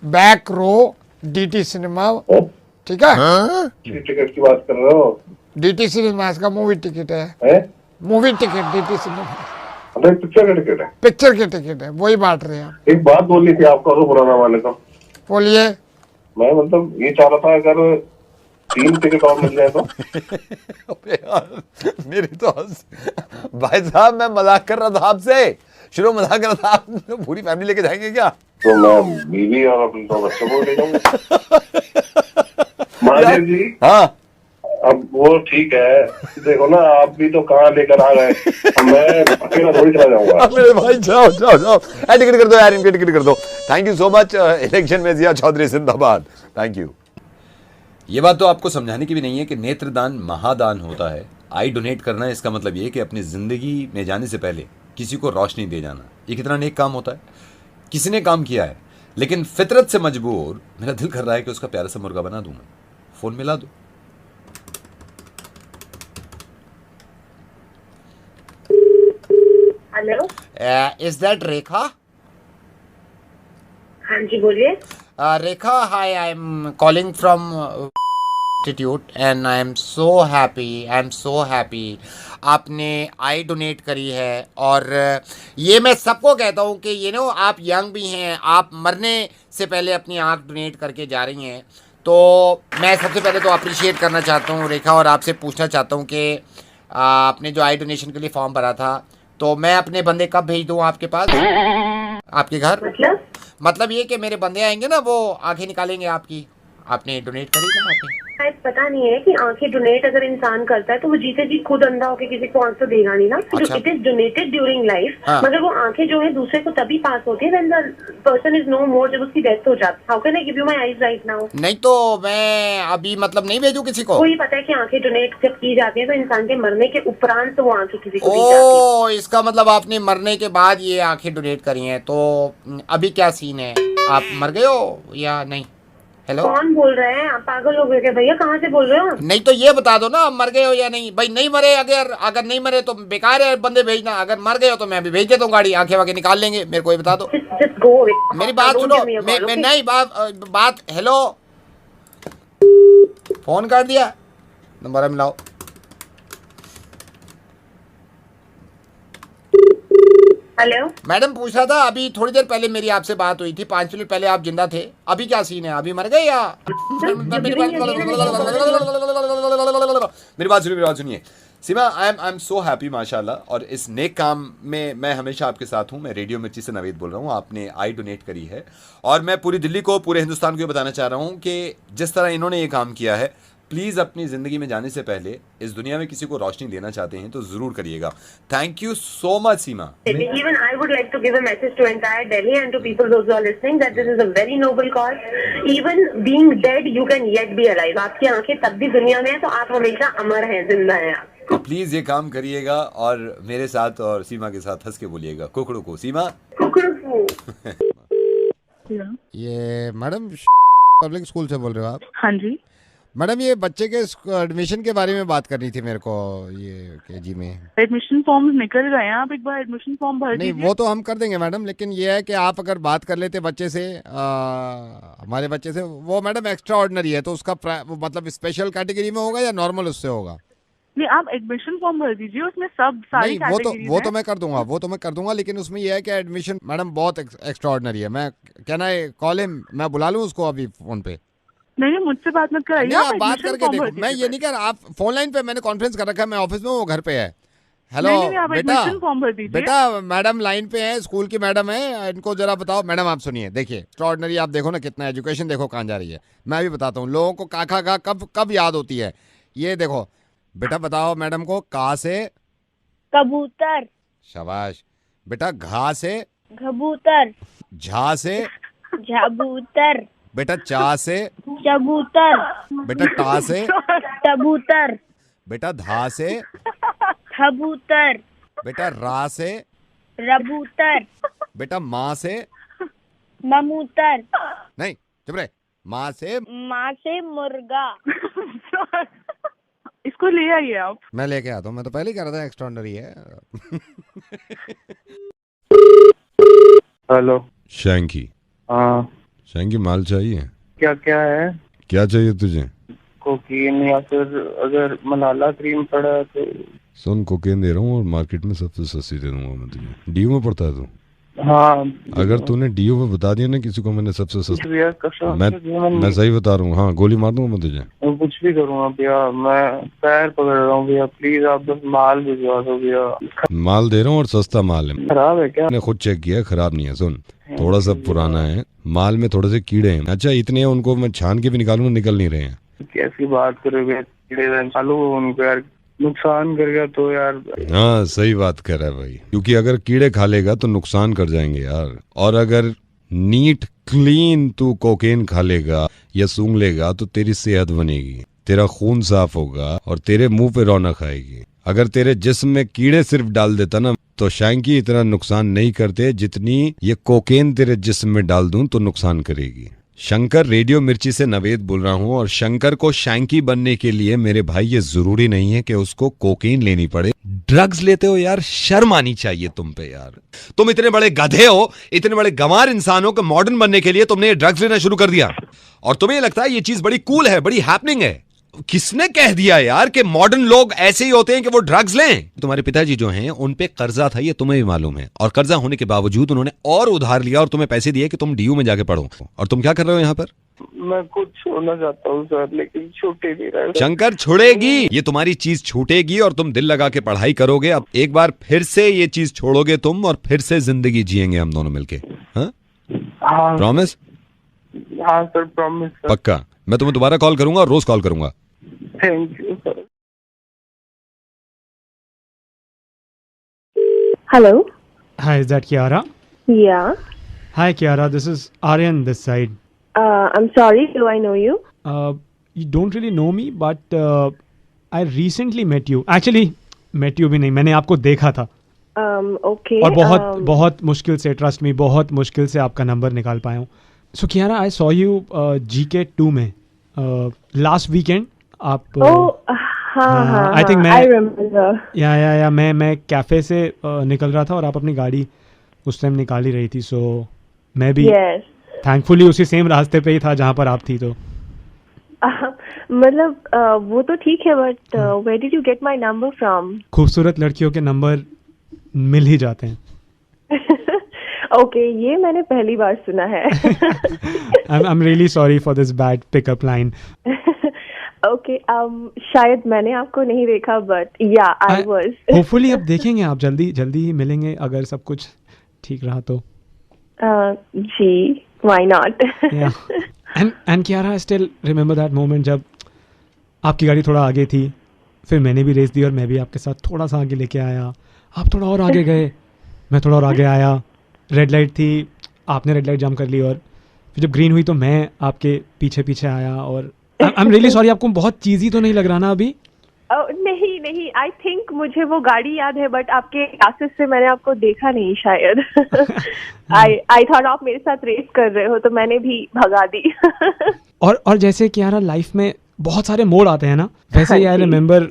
बैक रो डीटी सिनेमा, ठीक है? टिकट की बात कर रहे हो? डीटी सिनेमा का मूवी टिकट है, मूवी टिकट डीटी सिनेमा। अरे पिक्चर का टिकट है? पिक्चर के टिकट है, वही बांट रहे हैं आप। एक बात बोलनी थी आपको तो पुराना वाले को। बोलिए। मैं मतलब ये चाह रहा था अगर 3 टिकट और मिल जाए तो। अबे यार मेरी तो भाई साहब मैं मजाक कर रहा था आपसे, शुरू मजाक कर रहा था। आप पूरी फैमिली लेके जाएंगे क्या? तो मैं बीवी और अपने 2 बच्चों को ले जाऊंगा। महादेव जी। हाँ अब वो ठीक है, देखो ना आप भी तो कहाँ लेकर आ गए, मैं अकेला थोड़ी चला जाऊंगा। मेरे भाई जाओ जाओ जाओ, टिकट कर दो यार, इनके टिकट कर दो। Thank you so much. Election में जिया चौधरी जिंदाबाद। Thank you. ये बात तो आपको समझाने की भी नहीं है कि नेत्रदान महादान होता है, आई डोनेट करना है, इसका मतलब ये कि अपनी ज़िंदगी में जाने से पहले किसी को रोशनी दे जाना। ये कितना नेक काम होता है। किसी ने काम किया है लेकिन फितरत से मजबूर मेरा दिल कर रहा है कि उसका प्यारा सा मुर्गा बना दूं मैं। फ़ोन मिला दूं। Hello, is that Rekha? हाँ जी बोलिए। Rekha, hi, I am calling from institute and I am so happy आपने आई डोनेट करी है। और ये मैं सबको कहता हूँ कि ये नो आप यंग भी हैं, आप मरने से पहले अपनी आँख डोनेट करके जा रही हैं। तो मैं सबसे पहले तो अप्रिशिएट करना चाहता हूँ रेखा, और आपसे पूछना चाहता हूँ कि आपने जो आई डोनेशन के लिए फॉर्म भरा था, तो मैं अपने बंदे कब भेज दूँ आपके पास, आपके घर? मतलब ये कि मेरे बंदे आएंगे ना, वो आंखें निकालेंगे आपकी। आपने डोनेट करी ना आपने? पता नहीं है कि आंखें डोनेट अगर इंसान करता है तो वो जीते जी खुद अंधा होकर किसी को आंख तो देगा नहीं ना। अच्छा। It is donated during life, हाँ। मगर वो आंखें जो है दूसरे को तभी पास होती है when the person is no more, जब उसकी डेथ हो जाती है। How can I give you my eyes right now? नहीं तो मैं अभी मतलब नहीं भेजूं किसी को? कोई पता है कि आंखें डोनेट जब की जाती है तो इंसान के मरने के उपरांत तो वो आंखें किसी को दी जाती है। ओ, इसका मतलब आपने मरने के बाद ये आंखें डोनेट करी हैं। तो अभी क्या सीन है, आप मर गए हो या नहीं? हेलो, कौन बोल रहे हैं? आप पागल हो गए क्या भैया? कहाँ से बोल रहे हो? नहीं तो ये बता दो ना, आप मर गए हो या नहीं। भाई नहीं मरे, अगर नहीं मरे तो बेकार है बंदे भेजना। अगर मर गए हो तो मैं अभी भेज देता हूँ गाड़ी, आंखें वाके निकाल लेंगे। मेरे को ये बता दो। Just go away. मेरी बात Don't सुनो, give me a call, मैं okay? नहीं बात हेलो, फोन कर दिया, नंबर मिलाओ। हेलो मैडम पूछ रहा था, अभी थोड़ी देर पहले मेरी आपसे बात हुई थी, 5 मिनट पहले आप जिंदा थे। अभी क्या सीन है, अभी मर गए या? मेरी बात सुनिए सीमा, आई एम सो हैप्पी माशाल्लाह। और इस नेक काम में मैं हमेशा आपके साथ हूँ। मैं रेडियो मिर्ची से नवेद बोल रहा हूँ। आपने आई डोनेट करी है और मैं पूरी दिल्ली को, पूरे हिंदुस्तान को ये बताना चाह रहा हूँ कि जिस तरह इन्होंने ये काम किया है, प्लीज़ अपनी ज़िंदगी में जाने से पहले इस दुनिया में किसी को रोशनी देना चाहते हैं तो ज़रूर करिएगा। Thank you so much Seema. Even I would like to give a message to entire Delhi and to people those who are listening that this is a very noble cause. Even being dead, you can yet be alive. आपकी आंखें तब भी दुनिया में है तो आप हमेशा अमर हैं, जिंदा हैं आप। तो प्लीज़ ये काम करिएगा और मेरे साथ और सीमा के साथ हंस के बोलिएगा कुकड़ू को। सीमा ये मैडम पब्लिक स्कूल से बोल रहे हो आप? हाँ जी मैडम, ये बच्चे के एडमिशन के बारे में बात करनी थी मेरे को। ये केजी में एडमिशन फॉर्म निकल गए हैं, आप एक बार एडमिशन फॉर्म भर नहीं, दीजिए। वो तो हम कर देंगे मैडम, लेकिन ये है कि आप अगर बात कर लेते बच्चे से, हमारे बच्चे से, वो मैडम एक्स्ट्रा ऑर्डिनरी है तो उसका वो मतलब स्पेशल कैटेगरी में होगा या नॉर्मल उससे होगा? नहीं, आप एडमिशन फॉर्म भर दीजिए, उसमें सब सारी नहीं, वो तो मैं कर दूंगा, लेकिन उसमें ये है कि एडमिशन मैडम बहुत एक्स्ट्रा ऑर्डिनरी है। मैं कहना है कॉल हिम, मैं बुला लूँ उसको अभी फोन पे? नहीं, मुझसे बात मत कराइए, आप बात करके देखो। मैं ये नहीं कह रहा, आप फोन लाइन पे, मैंने कॉन्फ्रेंस कर रखा है, मैं ऑफिस में, वो घर पे है। हेलो बेटा, मैडम लाइन पे है, स्कूल की मैडम है, इनको जरा बताओ। मैडम आप सुनिए, देखिए एक्स्ट्राऑर्डिनरी, आप देखो ना कितना एजुकेशन, देखो कहाँ जा रही है। मैं भी बताता हूँ लोगों को का कब याद होती है। ये देखो बेटा, बताओ मैडम को, का से कबूतर, शाबाश बेटा। घा से कबूतर, झा से झाबूतर, बेटा। चा से चबूतर, बेटा। टा से टबूतर, बेटा। धा से खबूतर, बेटा। रा से रबूतर, बेटा। माँ से ममूतर, नहीं, चुप रहे। माँ से मुर्गा। इसको ले आइए आप। मैं लेके आता हूँ, मैं तो पहले ही कह रहा था एक्स्ट्राऑर्डिनरी है। हेलो शैंकी। हाँ शैंकी, माल चाहिए? क्या क्या है? क्या चाहिए तुझे? कोकीन या फिर अगर मलाला क्रीम पड़ा है तो। सुन, कोकेन दे रहा हूँ और मार्केट में सबसे सस्ती दे दूंगा मैं तुझे। डीयू में पड़ता है तू? हाँ, अगर तूने डीयू में बता दिया ना किसी को मैंने सबसे सस्ता, मैं मैं सही बता रहा हूँ। हाँ, गोली मार दूंगा मैं तुझे। कुछ भी करूँगा भैया, मैं पैर पकड़ रहा हूँ भैया, प्लीज आप बस माल भिजवा दो भैया। माल दे रहा हूँ और सस्ता माल है। खराब है क्या? मैंने खुद चेक किया, खराब नहीं है। सुन, थोड़ा सा पुराना है, माल में थोड़े से कीड़े हैं। अच्छा, इतने हैं, उनको मैं छान के भी निकालूंगा, निकल नहीं रहे हैं। कैसी बात करोगे? कीड़े चालू उनको यार, नुकसान कर गया तो यार। हाँ, सही बात कर रहा है भाई, क्योंकि अगर कीड़े खा लेगा तो नुकसान कर जाएंगे यार। और अगर नीट क्लीन तू कोकेन खा लेगा या सूंघ लेगा तो तेरी सेहत बनेगी, तेरा खून साफ होगा और तेरे मुंह पे रौनक आएगी। अगर तेरे जिस्म में कीड़े सिर्फ डाल देता ना तो शैंकी इतना नुकसान नहीं करते जितनी ये कोकेन तेरे जिस्म में डाल दूं तो नुकसान करेगी। शंकर, रेडियो मिर्ची से नवेद बोल रहा हूं और शंकर को शैंकी बनने के लिए मेरे भाई ये जरूरी नहीं है कि उसको कोकेन लेनी पड़े। ड्रग्स लेते हो यार, शर्म आनी चाहिए तुम पे यार। तुम इतने बड़े गधे हो, इतने बड़े गंवार इंसान हो कि मॉडर्न बनने के लिए तुमने ये ड्रग्स लेना शुरू कर दिया और तुम्हें लगता है ये चीज बड़ी कूल है, बड़ी हैपनिंग है। किसने कह दिया यार कि मॉडर्न लोग ऐसे ही होते हैं कि वो ड्रग्स लें? तुम्हारे पिताजी जो हैं उन पे कर्जा था, ये तुम्हें भी मालूम है, और कर्जा होने के बावजूद उन्होंने और उधार लिया और तुम्हें पैसे दिए कि तुम डीयू में जाके पढ़ो। और तुम क्या कर रहे हो यहाँ पर? मैं कुछ छोड़ना चाहता हूँ सर, लेकिन छूटे नहीं रहा है। शंकर, छुड़ेगी, ये तुम्हारी चीज छूटेगी और तुम दिल लगा के पढ़ाई करोगे। अब एक बार फिर से ये चीज छोड़ोगे तुम और फिर से जिंदगी जिएंगे हम दोनों मिलके। हाँ, प्रॉमिस? हाँ सर, प्रॉमिस सर। पक्का। मैं तुम्हें दोबारा कॉल करूंगा और रोज कॉल करूंगा। Thank you sir. Hello. Hi, is that Kiara? Yeah. Hi, Kiara. This is Aryan this side. I'm sorry. Do I know you? You don't really know me, but I recently met you. Actually, met you भी नहीं, मैंने आपको देखा था। Okay. और बहुत मुश्किल से, trust me, बहुत मुश्किल से आपका नंबर निकाल पाया हूँ। So Kiara, I saw you GK2 में last weekend. आप हाँ, I think I remember. या मैं कैफे से निकल रहा था और आप अपनी गाड़ी उस टाइम निकाल ही रही थी, सो मैं भी थैंकफुली उसी सेम रास्ते पे ही था जहाँ पर आप थी। तो मतलब वो तो ठीक है, but where did you get my number from? खूबसूरत लड़कियों के नंबर मिल ही जाते हैं। ओके, ये मैंने पहली बार सुना है। I'm really sorry for this bad pickup line. Okay, शायद मैंने आपको नहीं देखा, बट या आई वाज। होपफुली अब देखेंगे, आप जल्दी ही मिलेंगे अगर सब कुछ ठीक रहा तो। जी, why not. And Kiara, I still remember that moment जब आपकी गाड़ी थोड़ा आगे थी, फिर मैंने भी रेस दी और मैं भी आपके साथ थोड़ा सा आगे लेके आया। आप थोड़ा और आगे गए, मैं थोड़ा और आगे आया। रेड लाइट थी, आपने रेड लाइट जंप कर ली और फिर जब ग्रीन हुई तो मैं आपके पीछे आया। और आई एम रियली सॉरी, आपको बहुत चीज़ी तो नहीं लग रहा ना अभी? नहीं, आई थिंक मुझे वो गाड़ी याद है, बट आपके क्लासेस से मैंने आपको देखा नहीं शायद। आई थॉट आप मेरे साथ रेस कर रहे हो, तो मैंने भी भगा दी। और जैसे Kiara, लाइफ में बहुत सारे मोड़ आते हैं ना, वैसे ही आई रिमेम्बर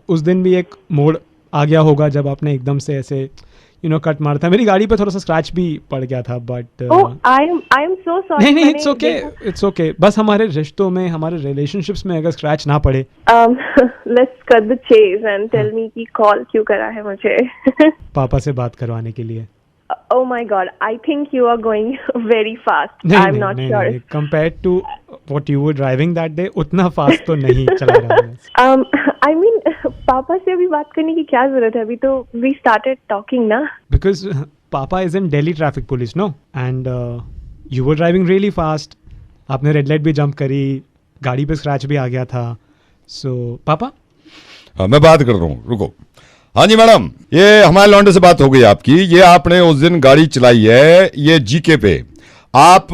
उस दिन भी एक मोड़ आ गया होगा जब आपने एकदम से ऐसे कट मारा था। मेरी गाड़ी पे थोड़ा सा स्क्रैच भी पड़ गया था, but I am so sorry. नहीं, इट्स ओके। बस हमारे रिश्तों में, हमारे रिलेशनशिप्स में अगर स्क्रैच ना पड़े। Let's cut the chase and tell me कि कॉल क्यों करा है मुझे? पापा से बात करवाने के लिए। Oh my God, I think you are going very fast. I'm not sure. Compared to what you were driving that day, उतना फास्ट तो नहीं चला रहा हूँ। I mean, पापा से अभी बात करने की क्या जरूरत है? अभी तो we started talking ना। Because पापा is in Delhi traffic police, no? And you were driving really fast. आपने रेड लाइट भी जंप करी, गाड़ी पे स्क्रैच भी आ गया था। So पापा? हाँ, मैं बात कर रहा हूँ, रुको। हाँ जी मैडम, ये हमारे लौंडे से बात हो गई आपकी। ये आपने उस दिन गाड़ी चलाई है, ये जीके पे आप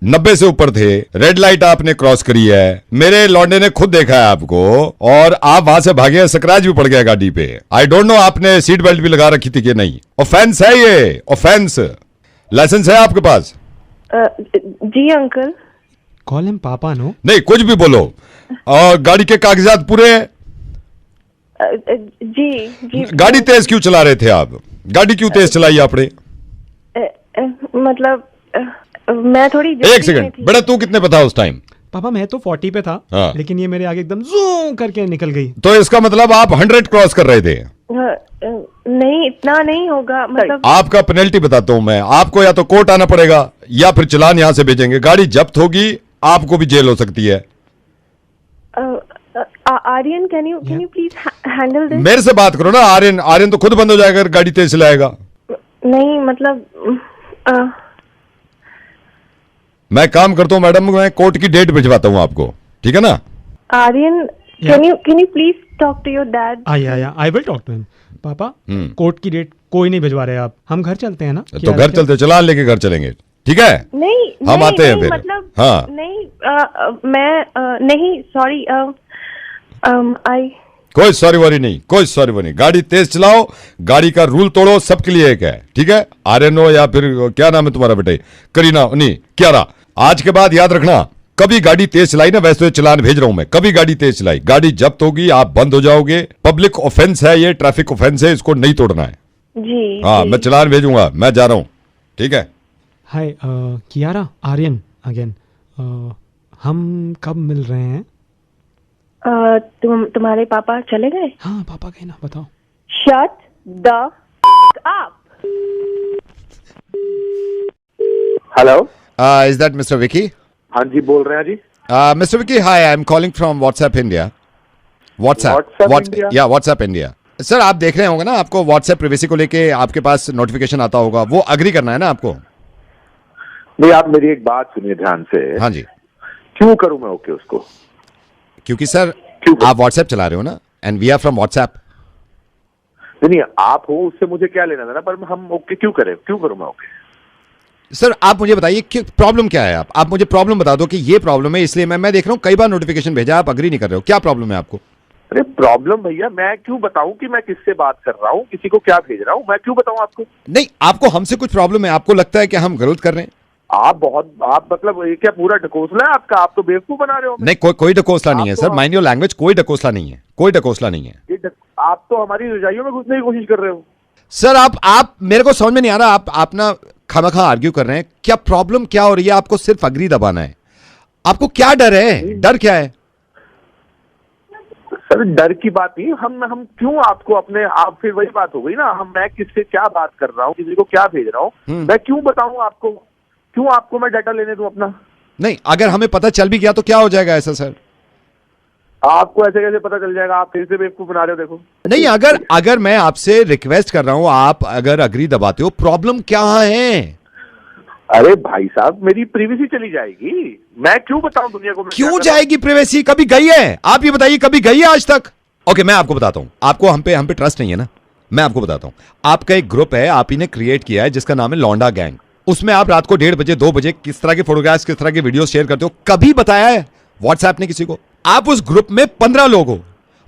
90 से ऊपर थे, रेड लाइट आपने क्रॉस करी है, मेरे लौंडे ने खुद देखा है आपको, और आप वहां से भागे, स्क्रैच भी पड़ गया गाड़ी पे। आई डोंट नो आपने सीट बेल्ट भी लगा रखी थी कि नहीं। ऑफेंस है ये, ऑफेंस। लाइसेंस है आपके पास? जी अंकल। कॉल हिम पापा। नो नहीं, कुछ भी बोलो। और गाड़ी के कागजात पूरे हैं? जी। गाड़ी तेज क्यों चला रहे थे आप? गाड़ी क्यों तेज चलाई आपने? मतलब मैं थोड़ी एक सेकंड बेटा, तू कितने पे था उस टाइम? पापा मैं तो 40 पे था। हाँ। लेकिन ये मेरे आगे एकदम जूम करके निकल गई। तो इसका मतलब आप 100 क्रॉस कर रहे थे? नहीं, इतना नहीं होगा। मतलब आपका पेनल्टी बताता हूं मैं आपको, या तो कोर्ट आना पड़ेगा या फिर चालान यहां से भेजेंगे। गाड़ी जब्त होगी, आपको भी जेल हो सकती है। Aryan, can you please handle this? मेरे से बात करो ना। आर्यन तो खुद बंद हो जाएगा अगर गाड़ी तेज चलाएगा। नहीं मतलब मैं काम करता हूँ मैडम, मैं कोर्ट की डेट भिजवाता हूँ आपको, ठीक है ना? Aryan, can you please talk to your dad? I will talk to him. पापा, कोर्ट की डेट कोई नहीं भिजवा रहे आप, हम घर चलते हैं ना। तो घर चलते, चलान लेके घर चलेंगे, ठीक है? नहीं, हम आते हैं फिर। मतलब हाँ नहीं, मैं नहीं, सॉरी, आई कोई सॉरी वॉरी नहीं, कोई सॉरी वॉरी नहीं। गाड़ी तेज चलाओ, गाड़ी का रूल तोड़ो, सबके लिए एक है, ठीक है? आर्यन हो या फिर क्या नाम है तुम्हारा बेटे, करीना नहीं क्यारा, आज के बाद याद रखना कभी गाड़ी तेज चलाई ना, वैसे चलान भेज रहा हूं मैं, कभी गाड़ी तेज चलाई गाड़ी जब्त होगी, आप बंद हो जाओगे। पब्लिक ऑफेंस है ये, ट्रैफिक ऑफेंस है, इसको नहीं तोड़ना है। जी हाँ मैं चलान भेजूंगा, मैं जा रहा हूँ, ठीक है? हाय कियारा, आर्यन अगेन। हम कब मिल रहे हैं? तुम्हारे पापा चले गए? हाँ पापा गए ना, बताओ। Shut the up. Hello, is that mister Vicky? हाँ जी बोल रहे हैं जी। Mister Vicky, hi, I am calling from WhatsApp India. WhatsApp India. Sir आप देख रहे होंगे ना, आपको व्हाट्सएप प्राइवेसी को लेके आपके पास नोटिफिकेशन आता होगा, वो अग्री करना है ना आपको? नहीं, आप मेरी एक बात सुनिए ध्यान से। हाँ जी। क्यों करूं मैं ओके उसको? क्योंकि सर आप व्हाट्सएप चला रहे हो ना, and we are from WhatsApp. नहीं आप हो, उससे मुझे क्या लेना देना, पर हम ओके क्यों करें, क्यों करूं मैं ओके? सर आप मुझे बताइए कि प्रॉब्लम क्या है, आप मुझे प्रॉब्लम बता दो कि ये प्रॉब्लम है, इसलिए मैं देख रहा हूँ कई बार नोटिफिकेशन भेजा, आप अग्री नहीं कर रहे हो, क्या प्रॉब्लम है आपको? अरे प्रॉब्लम भैया, मैं क्यों बताऊं कि मैं किससे बात कर रहा हूं, किसी को क्या भेज रहा हूं, मैं क्यों बताऊं आपको? नहीं, आपको हमसे कुछ प्रॉब्लम है, आपको लगता है कि हम गलत कर रहे हैं? आप मतलब ये क्या पूरा ढकोसला है आपका? आप तो बेवकूफ बना रहे हो। नहीं, कोई ढकोसला नहीं है सर, माइंड योर लैंग्वेज, कोई ढकोसला नहीं है, कोई ढकोसला नहीं है। आप तो हमारी रजाइयों में घुसने की कोशिश कर रहे हो। सर आप मेरे को समझ में नहीं आ रहा, आप ना खामखा आर्ग्यू कर रहे हैं, क्या प्रॉब्लम क्या हो रही है? आपको सिर्फ अग्री दबाना है, आपको क्या डर है, डर क्या है? सर डर की बात नहीं, हम क्यों आपको अपने आप, फिर वही बात हो गई ना, मैं किससे क्या बात कर रहा हूँ, किसी को क्या भेज रहा हूँ, मैं क्यों बताऊं आपको, क्यों आपको मैं डाटा लेने दूं अपना? नहीं, अगर हमें पता चल भी गया तो क्या हो जाएगा ऐसा सर? आपको ऐसे कैसे पता चल जाएगा? आप फिर से बेवकूफ बना रहे हो। देखो नहीं, अगर मैं आपसे रिक्वेस्ट कर रहा हूं, आप अगर अग्री दबाते हो, प्रॉब्लम क्या है? अरे भाई साहब, मेरी प्राइवेसी चली जाएगी, मैं क्यों बताऊं दुनिया को? क्यों जाएगी प्राइवेसी? कभी गई है? आप ये बताइए, कभी गई है आज तक? ओके, मैं आपको बताता हूं, आपको हम पे ट्रस्ट नहीं है ना, मैं आपको बताता हूं। आपका एक ग्रुप है, आप ही ने क्रिएट किया है, जिसका नाम है लौंडा गैंग। उसमें आप रात को 1:30 बजे 2 बजे किस तरह के फोटोग्राफ्स, किस तरह के वीडियो शेयर करते हो, कभी बताया है व्हाट्सएप ने किसी को? आप उस ग्रुप में 15 लोग हो,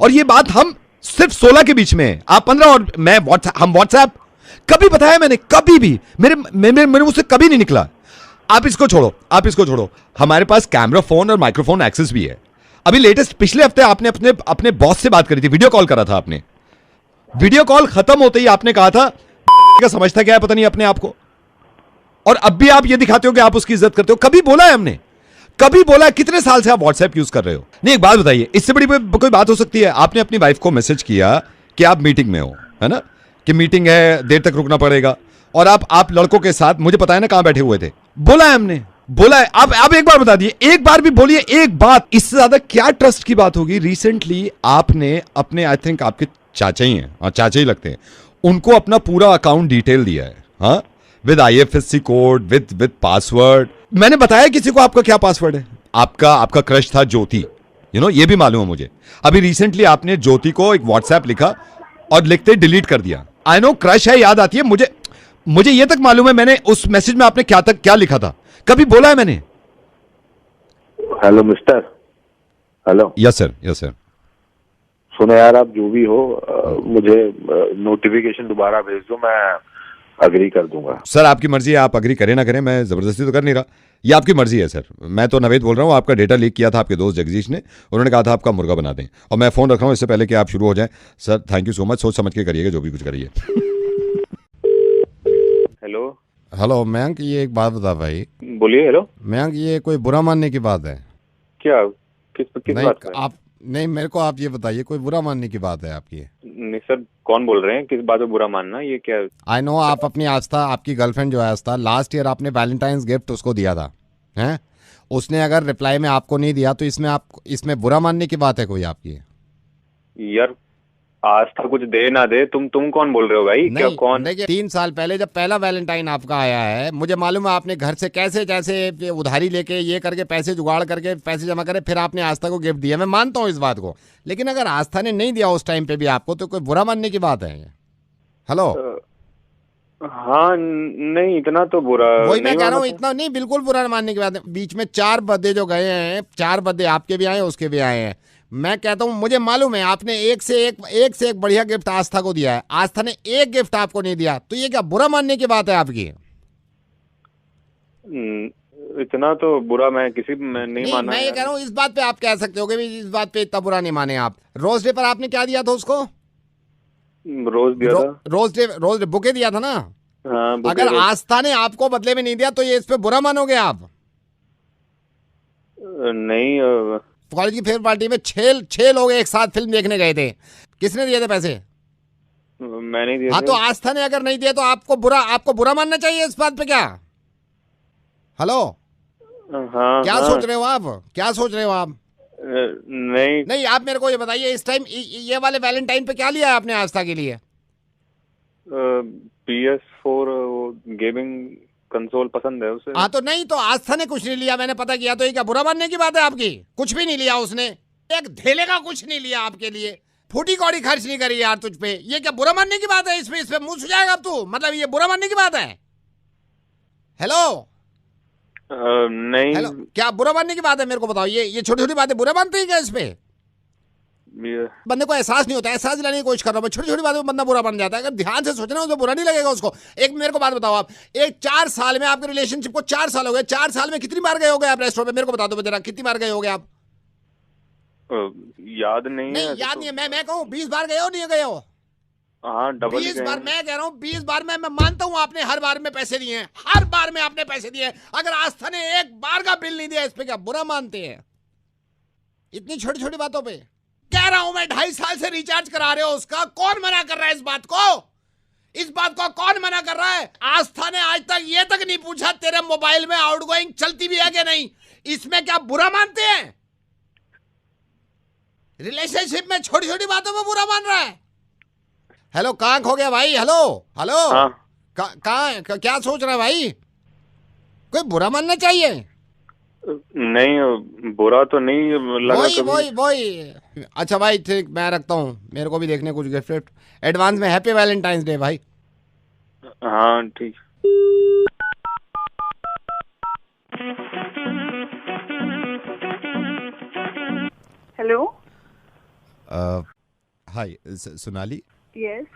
और ये बात हम सिर्फ 16 के बीच में है, आप 15 और मैं हम व्हाट्सएप कभी बताया मैंने? कभी भी मेरे मुझसे कभी नहीं निकला। आप इसको छोड़ो, हमारे पास कैमरा फोन और माइक्रोफोन एक्सेस भी है। अभी लेटेस्ट पिछले हफ्ते आपने अपने बॉस से बात करी थी, वीडियो कॉल करा था आपने। वीडियो कॉल खत्म होते ही आपने कहा था का समझता क्या है पता नहीं अपने आप को, और अब भी आप ये दिखाते हो कि आप उसकी इज्जत करते हो। कभी बोला है हमने? कभी बोला है? कितने साल से आप व्हाट्सएप यूज कर रहे हो? नहीं, एक बात बताइए, इससे बड़ी कोई बात हो सकती है? आपने अपनी वाइफ को मैसेज किया कि आप मीटिंग में हो, है ना, कि मीटिंग है, देर तक रुकना पड़ेगा, और आप लड़कों के साथ, मुझे पता है ना कहां बैठे हुए थे, बोला है हमने, बोला है। आप एक बार बता दिए, एक बार भी बोलिए, एक बात, इससे ज्यादा क्या ट्रस्ट की बात होगी? रिसेंटली आपने अपने, आई थिंक आपके चाचा ही हैं, और चाचा ही लगते हैं, उनको अपना पूरा अकाउंट डिटेल दिया है, हाँ, with IFSC code, with password. मैंने बताया किसी को आपका क्या पासवर्ड है? आपका क्रश था ज्योति, ये भी मालूम है मुझे। अभी रिसेंटली आपने ज्योति को एक व्हाट्सएप लिखा और लिखते डिलीट कर दिया। आई नो क्रश है, याद आती है मुझे ये तक मालूम है, मैंने उस मैसेज में आपने क्या लिखा था, कभी बोला है मैंने? Hello mister, hello. Yes sir. सुनो यार, आप जो भी हो, मुझे नोटिफिकेशन दोबारा भेज दो, मैं अग्री कर दूंगा। सर आपकी मर्जी है, आप अग्री करें ना करें, मैं जबरदस्ती तो कर नहीं रहा, ये आपकी मर्जी है सर। मैं तो नवेद बोल रहा हूँ, आपका डेटा लीक किया था आपके दोस्त जगदीश ने, उन्होंने कहा था आपका मुर्गा बना दें, और मैं फोन रख रहा हूँ इससे पहले कि आप शुरू हो जाएं। Sir thank you so much, सोच समझ के करिएगा जो भी कुछ करिए। हेलो मयंक, ये एक बात बता भाई। बोलिए। हेलो मयंक, ये कोई बुरा मानने की बात है क्या? किस बात का? आप नहीं, मेरे को आप ये बताइए, कोई बुरा मानने की बात है आपकी? नहीं सर, कौन बोल रहे हैं? किस बात में बुरा मानना? ये क्या? आई नो, आप अपनी आस्था, आपकी गर्लफ्रेंड जो है आस्था, लास्ट ईयर आपने वैलेंटाइंस गिफ्ट उसको दिया था, हैं? उसने अगर रिप्लाई में आपको नहीं दिया तो इसमें बुरा मानने की बात है कोई आपकी? यार आस्था कुछ दे ना दे, तुम कौन बोल रहे हो भाई? क्या कौन? देखिए, 3 साल पहले जब पहला वैलेंटाइन आपका आया है, मुझे मालूम है आपने घर से कैसे उधारी लेके, ये करके, पैसे जुगाड़ करके, पैसे जमा करे, फिर आपने आस्था को गिफ्ट दिया। मैं मानता हूँ इस बात को, लेकिन अगर आस्था ने नहीं दिया उस टाइम पे भी आपको, तो कोई बुरा मानने की बात है? हेलो। हाँ नहीं, इतना तो बुरा वही मैं कह रहा हूँ, इतना नहीं, बिल्कुल बुरा मानने की बात है। बीच में 4 बर्थडे जो गए हैं, 4 बर्थडे आपके भी आए, उसके भी आए हैं, मैं कहता हूँ मुझे मालूम है आपने एक से एक बढ़िया गिफ्ट आस्था को दिया है, आस्था ने एक गिफ्ट आपको नहीं दिया, तो ये क्या बुरा मानने की बात है आपकी? इतना तो बुरा मैं किसी में नहीं माना। मैं ये कह रहा हूँ इस बात पे आप कह सकते हो कि इस बात पे इतना बुरा नहीं माने आप। रोज डे पर आपने क्या दिया था उसको? रोज दिया था। रोज डे बुके दिया था ना? हाँ, अगर आस्था ने आपको बदले में नहीं दिया तो ये इस पे बुरा मानोगे आप? नहीं, कॉलेज की फेयर पार्टी में छह लोग एक साथ फिल्म देखने गए थे, किसने दिए थे पैसे? मैं नहीं दिया। हाँ, तो आस्था ने अगर नहीं दिया तो आपको बुरा मानना चाहिए इस बात पे क्या? हेलो, हाँ, क्या सोच रहे हो आप? क्या सोच रहे हो आप? नहीं, आप मेरे को ये बताइए, इस टाइम ये वाले वैलेंटाइन पे क्या लिया है आपने आस्था के लिए? PS4 गेमिंग कंसोल पसंद है उसे। हाँ, तो नहीं, तो आस्था ने कुछ नहीं लिया, मैंने पता किया, तो ये क्या बुरा मानने की बात है आपकी? कुछ भी नहीं लिया उसने, एक धेले का कुछ नहीं लिया आपके लिए, फूटी कौड़ी खर्च नहीं करी यार तुझ पे, ये क्या बुरा मानने की बात है? इस पे मुंह सुझाएगा अब तू? मतलब ये बुरा मानने की बात है? हेलो, नहीं। हेलो, क्या बुरा मानने की बात है? मेरे को बताओ, ये छोटी छोटी बातें बुरा मानते हैं क्या इस पे? बंदे को एहसास नहीं होता, एहसास दिलाने की कोशिश कर रहा हूँ मैं, छोटी छोटी बातों में बंदा बुरा बन जाता है। अगर ध्यान से सोचना तो बुरा नहीं लगेगा उसको। एक मेरे को बात बताओ, आप 4 साल में, आपके रिलेशनशिप को 4 साल हो गए, 4 साल में कितनी बार गए होगे आप रेस्टोरेंट में? मेरे को बता दो जरा, कितनी बार गए होगे आप? याद नहीं है। याद नहीं है? मैं कहूँ 20 बार गए हो, नहीं गए हो? हाँ, डबल 20 बार। मैं कह रहा हूँ 20 बार में मैं मानता हूँ आपने हर बार में पैसे दिए हैं, हर बार में आपने पैसे दिए। अगर आस्था ने एक बार का बिल नहीं दिया, इस पे क्या बुरा मानते हैं? इतनी छोटी छोटी बातों पे कह रहा हूं मैं, 2.5 साल से रिचार्ज करा रहे हो उसका, कौन मना कर रहा है इस बात को? इस बात को कौन मना कर रहा है? आस्था ने आज तक ये तक नहीं पूछा तेरे मोबाइल में आउटगोइंग चलती भी है कि नहीं, इसमें क्या बुरा मानते हैं? रिलेशनशिप में छोटी छोटी बातों में बुरा मान रहा है। हेलो, कहाँ खो गया भाई? हेलो हेलो, कहाँ, क्या सोच रहा है भाई? कोई बुरा मानना चाहिए? नहीं, बुरा तो नहीं लगा। वही। अच्छा भाई, ठीक, मैं रखता हूँ, मेरे को भी देखने कुछ गिफ्ट एडवांस में। हैप्पी वैलेंटाइंस डे भाई। हाँ, ठीक। Hello, hi Sonali. Yes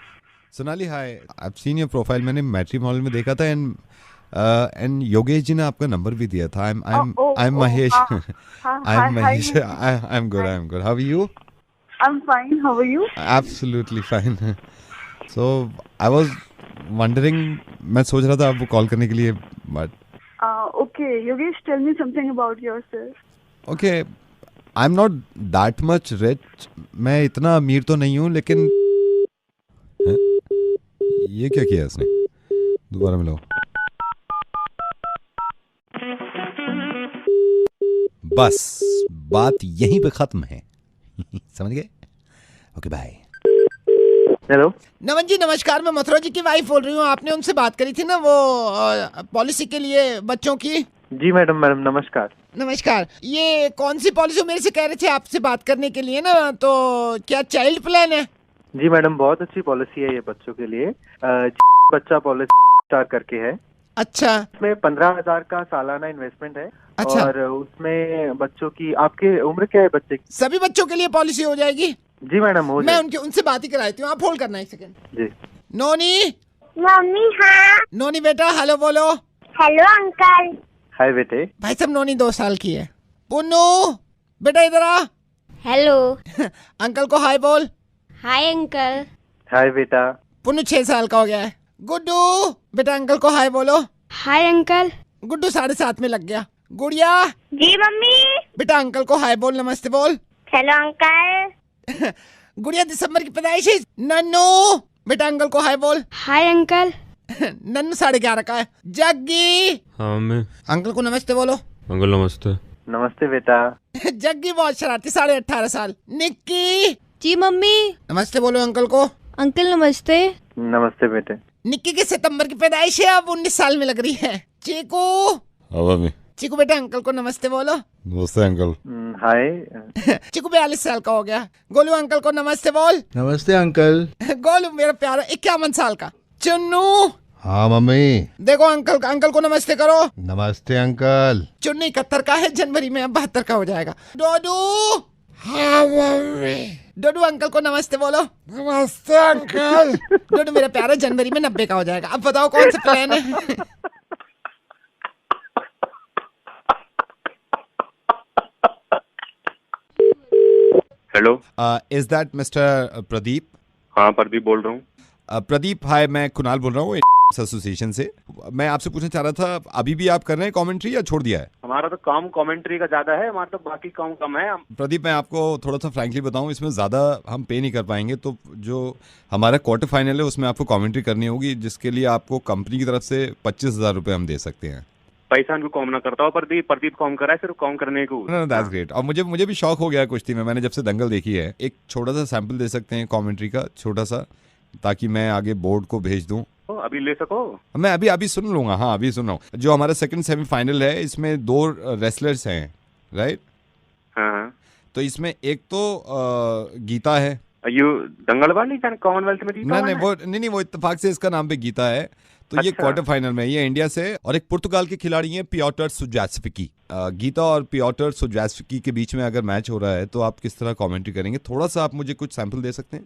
Sonali, hi, I have seen your profile, मैंने मैट्रिमोनियल में देखा था, एंड योगेश जी ने आपका नंबर भी दिया था। I am Mahesh. I am Mahesh. I am good. How are you? I am fine, how are you? Absolutely fine. So I was wondering, मैं सोच रहा था आपको कॉल करने के लिए, but okay Yogesh, tell me something about yourself. Okay, I am not that much rich, मैं इतना अमीर तो नहीं हूँ, लेकिन ये क्या किया इसने? दोबारा मिलाओ। बस बात यहीं पे खत्म है। समझ गए? Okay, bye. Hello Naman ji, नमस्कार, मैं मथुरा जी की वाइफ बोल रही हूँ। आपने उनसे बात करी थी ना वो पॉलिसी के लिए बच्चों की? जी मैडम, नमस्कार। नमस्कार। ये कौन सी पॉलिसी? मेरे से कह रहे थे आपसे बात करने के लिए ना, तो क्या चाइल्ड प्लान है? जी मैडम, बहुत अच्छी पॉलिसी है ये बच्चों के लिए। बच्चा पॉलिसी स्टार्ट करके है। अच्छा। उसमें 15,000 का सालाना इन्वेस्टमेंट है। अच्छा। और उसमें बच्चों की, आपके उम्र क्या है बच्चे की? सभी बच्चों के लिए पॉलिसी हो जाएगी? जी मैडम, हो मैं उनसे बात ही कराती हूँ, आप होल्ड करना एक सेकंड। जी। नोनी। मम्मी, हाँ। नोनी बेटा, हेलो बोलो। Hello uncle. हाय बेटे। भाई साहब, नोनी 2 साल की है। पुन्नू बेटा इधर आ। हेलो। अंकल को हाय बोल। Hi uncle. हाय बेटा। पुन्नू 6 साल का हो गया है। गुड्डू बेटा, अंकल को हाय बोलो। Hi uncle. गुड्डू 7.5 में लग गया। गुड़िया। जी मम्मी। बेटा, अंकल को हाय बोल, नमस्ते बोल। Hello uncle. गुड़िया दिसंबर की पैदाइश है। नन्नू बेटा, अंकल को हाय बोल। Hi uncle. नन्नू 11.5 का है। जग्गी। हाँ, मैं अंकल को नमस्ते बोलो। अंकल नमस्ते। नमस्ते बेटा। जग्गी बहुत शरारती, 18.5 साल। निक्की। जी मम्मी। नमस्ते बोलो अंकल को। अंकल नमस्ते। नमस्ते बेटे। निक्की के सितंबर की पैदाइश है, अब 19 साल में लग रही है। चीकू। चीकू बेटा, अंकल को नमस्ते बोलो। नमस्ते अंकल। हाय। चीकू 42 साल का हो गया। गोलू, अंकल को नमस्ते बोल। नमस्ते अंकल। गोलू मेरा प्यारा 51 साल का। चुन्नू। हाँ मम्मी। देखो अंकल को नमस्ते करो। नमस्ते अंकल। चुन्नू 71 का है, जनवरी में 72 का हो जाएगा। डोडू। हाँ मम्मी। डोडू अंकल को नमस्ते बोलो। नमस्ते अंकल। डोडू मेरा प्यारा जनवरी में 90 का हो जाएगा। अब बताओ कौन सा प्लान है? Hello, is that mister Pradeep? हाँ प्रदीप बोल रहा हूँ। प्रदीप, हाय, मैं कुणाल बोल रहा हूँ एसोसिएशन से। मैं आपसे पूछना चाह रहा था, अभी भी आप कर रहे हैं कमेंट्री या छोड़ दिया है? हमारा तो काम कमेंट्री का ज्यादा है, हमारा तो बाकी काम कम है। प्रदीप, मैं आपको थोड़ा सा फ्रैंकली बताऊं, इसमें ज़्यादा हम पे नहीं कर पाएंगे। तो जो हमारा क्वार्टर फाइनल है उसमें आपको कमेंट्री करनी होगी, जिसके लिए आपको कंपनी की तरफ से 25,000 रुपये हम दे सकते हैं। पैसा उनको कॉम ना करता हो प्रदीप कॉम करा है सिर्फ कॉम करने को। That's great. और मुझे भी शौक हो गया कुश्ती में, मैंने जब से दंगल देखी है। एक छोटा सा सैंपल दे सकते हैं कमेंट्री का, छोटा सा, ताकि मैं आगे बोर्ड को भेज दूं। अभी ले सको? मैं अभी सुन लूंगा। हाँ, अभी सुन रहा हूँ। जो हमारा सेकंड सेमीफाइनल है, इसमें 2 रेसलर्स हैं, राइट? हाँ। तो इसमें एक तो गीता है। यू दंगल वाली कॉमनवेल्थ में जीता? नहीं, वो इत्तेफाक से इसका नाम पे गीता है। तो ये क्वार्टर फाइनल में, ये इंडिया से। और एक पुर्तगाल के खिलाड़ी हैं, पियोटर सुजास्विकी। गीता और पियोटर सुजास्विकी के बीच में अगर मैच हो रहा है तो आप किस तरह कमेंट्री करेंगे? थोड़ा सा आप मुझे कुछ सैंपल दे सकते हैं?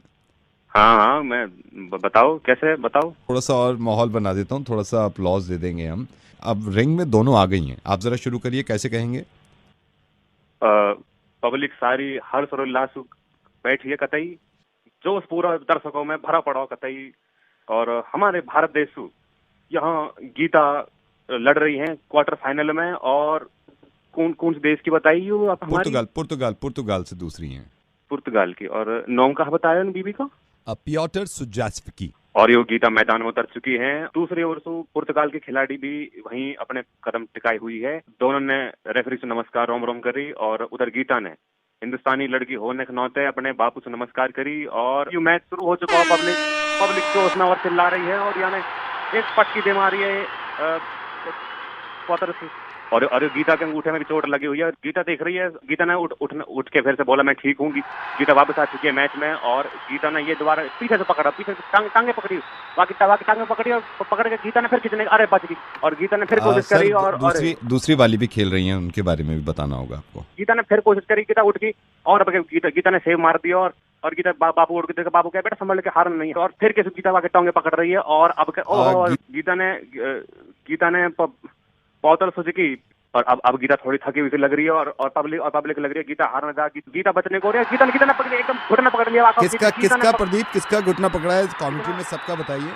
हाँ, मैं बताओ कैसे बताओ। थोड़ा सा और माहौल बना देता हूँ, थोड़ा सा अपलॉज दे देंगे हम। अब रिंग में दोनों आ गई हैं, आप जरा शुरू करिए, कैसे कहेंगे? पब्लिक सारी हर्ष और उल्लास बैठी है कतई, जोश पूरा दर्शकों में भरा पड़ा कतई। और हमारे भारत देश यहाँ गीता लड़ रही हैं क्वार्टर फाइनल में। और कौन से देश की बताइए आप? पुर्तगाल से दूसरी हैं। पुर्तगाल की। और नाम कहाँ बताया उन बीबी का? पियोटर सुजास्विकी। और ये गीता मैदान में उतर चुकी हैं। दूसरी ओर से पुर्तगाल की खिलाड़ी भी वहीं अपने कदम टिकाई हुई है। दोनों ने रेफरी से नमस्कार रोम रोम करी। और उधर गीता ने हिंदुस्तानी लड़की होने के नाते अपने बापू से नमस्कार करी। और ये मैच शुरू हो चुका है। पब्लिक जोश में और चिल्ला रही है। और यानी एक पटकी दे मारी है क्वार्टर से। और गीता के अंगूठे में भी चोट लगी हुई है। गीता देख रही है। गीता ने उठ के फिर से बोला मैं ठीक हूँ। गीता वापस आ चुकी है मैच में। और गीता ने ये दोबारा पीछे से पकड़ा, पीछे से टांगे पकड़ी, बाकी टांगे पकड़ी। और पकड़ के गीता ने फिर खींचने, अरे बच गई। और गीता ने फिर कोशिश करी। और दूसरी वाली भी खेल रही हैं, उनके बारे में भी बताना होगा आपको। गीता ने फिर कोशिश करी, गीता उठ गई। और गीता ने सेव मार दिया। और गीता बापू उड़ के देखा, बापू क्या बेटा संभल के हार नहीं है। और फिर कैसे गीता के टांगे पकड़ रही है। और अब गीता ने पौतल सुजुकी। और अब गीता थोड़ी थकी हुई लग रही है। और पब्लिक लग रही है गीता हार न जा, गीता बचने को रही है। गीता ने पकड़ एकदम घुटना पकड़ लिया। किसका प्रदीप, किसका घुटना पकड़ा है कमेंट्री में? सबका बताइए।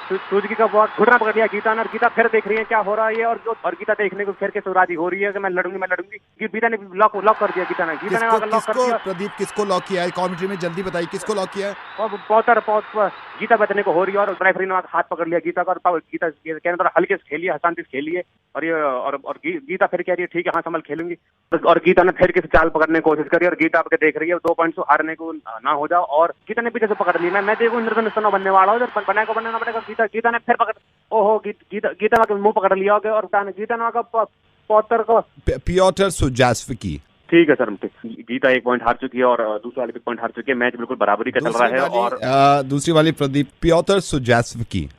सुजुकी का बहुत घुटना पकड़ लिया गीता ने। और गीता फिर देख रही है क्या हो रहा है। और गीता देखने को फिर के राजी हो रही है कि मैं लड़ूंगी। गीता ने लॉक कर दिया। गीता ने लॉक कर दिया। प्रदीप, किसको लॉक किया है कमेंट्री में? जल्दी बताइए, किसको लॉक किया है? और गीता बचने को हो रही है। और रेफरी ने हाथ पकड़ लिया गीता का। और गीता कहने हल्के से खेलिए, शांति से खेलिए। और गीता फिर कह रही है ठीक है, हाँ संभल खेलूंगी। और गीता ने फिर किसी चाल पकड़ने की कोशिश करी। और गीता आपके देख रही है 2 पॉइंट से हारने को ना हो जाओ। और गीता ने पीछे से पकड़ ली। मैं देखूं इंद्रधनुष बनने वाला हूँ, बनाने को बनना पड़ेगा। गीता ने फिर पकड़, ओहो, गीता का मुंह पकड़ लिया। और गीता ने पौतर को पियोटर सुजास्विकी। ठीक है सर। गीता 1 पॉइंट हार चुकी है। और दूसरी वाली 1 पॉइंट हार चुकी है। मैच बिल्कुल बराबरी का चल रहा है। और दूसरी वाली प्रदीप, पियोटर सुजास्विकी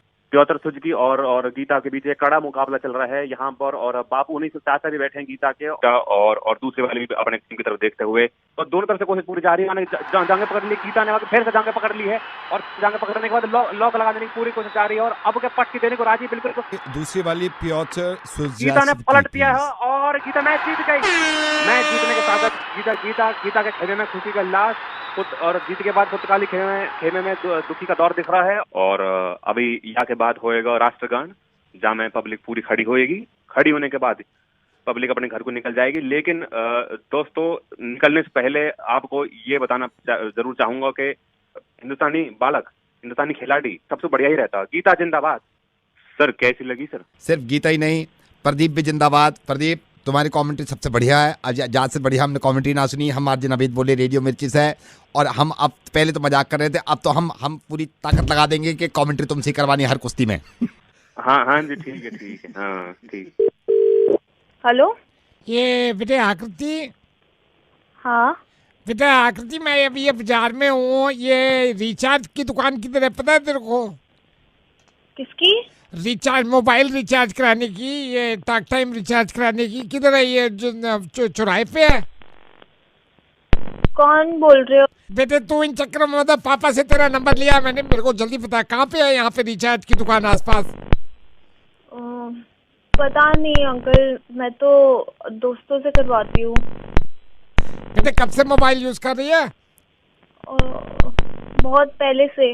और गीता के बीच एक कड़ा मुकाबला चल रहा है यहाँ पर। और बापू उन्हीं से चाचा भी बैठे हैं गीता के। और दूसरी वाली भी अपने टीम की तरफ देखते हुए। और दोनों तरफ से कोशिश पूरी जारी है। जांघें पकड़ ली गीता ने, फिर से जांघें पकड़ ली है। और जांघें पकड़ने के बाद लॉक लगा देने की पूरी कोशिश जारी है। और अब के पटकी देने को राजी बिल्कुल। दूसरी वाली पियोटर सुजास्विकी, गीता ने पलट दिया है। और गीता मैच जीत गई। मैच जीतने के साथ गीता के खेमे में खुशी का उल्लास। और जीत के बाद पुर्तगाली खेमे में दुखी का दौर दिख रहा है। और अभी यहाँ के बाद होएगा राष्ट्रगान, जहाँ में पब्लिक पूरी खड़ी होएगी। खड़ी होने के बाद पब्लिक अपने घर को निकल जाएगी। लेकिन दोस्तों, निकलने से पहले आपको ये बताना जरूर चाहूंगा कि हिंदुस्तानी बालक, हिंदुस्तानी खिलाड़ी सबसे बढ़िया ही रहता। गीता जिंदाबाद। सर कैसी लगी? सर सिर्फ गीता ही नहीं, प्रदीप भी जिंदाबाद। प्रदीप, तुम्हारी कमेंट्री सबसे बढ़िया है। आज से बढ़िया हमने कमेंट्री ना सुनी। हम आज नवीद बोले रेडियो मिर्ची से। और हम अब पहले तो मजाक कर रहे थे, अब तो हम पूरी ताकत लगा देंगे कि कमेंट्री तुमसे करवानी हर कुश्ती में। हाँ जी, ठीक है। हाँ ठीक। हेलो, ये बेटे आकृति। हाँ बेटा आकृति, मैं अभी ये बाजार में हूँ। ये रिचार्ज की दुकान किधर है पता है तेरे को? किसकी? रिचार्ज, मोबाइल रिचार्ज कराने की, ये टॉक टाइम रिचार्ज कराने की। किधर है ये? जो चौराहे पे है। कौन बोल रहे हो? बेटे तू इन चक्करों में मतलब पापा से तेरा नंबर लिया मैंने, मेरे को जल्दी बता कहाँ पे है यहाँ पे रिचार्ज की दुकान आसपास? पता नहीं अंकल, मैं तो दोस्तों से करवाती हूँ। बेटे कब से मोबाइल यूज कर रही है? बहुत पहले से।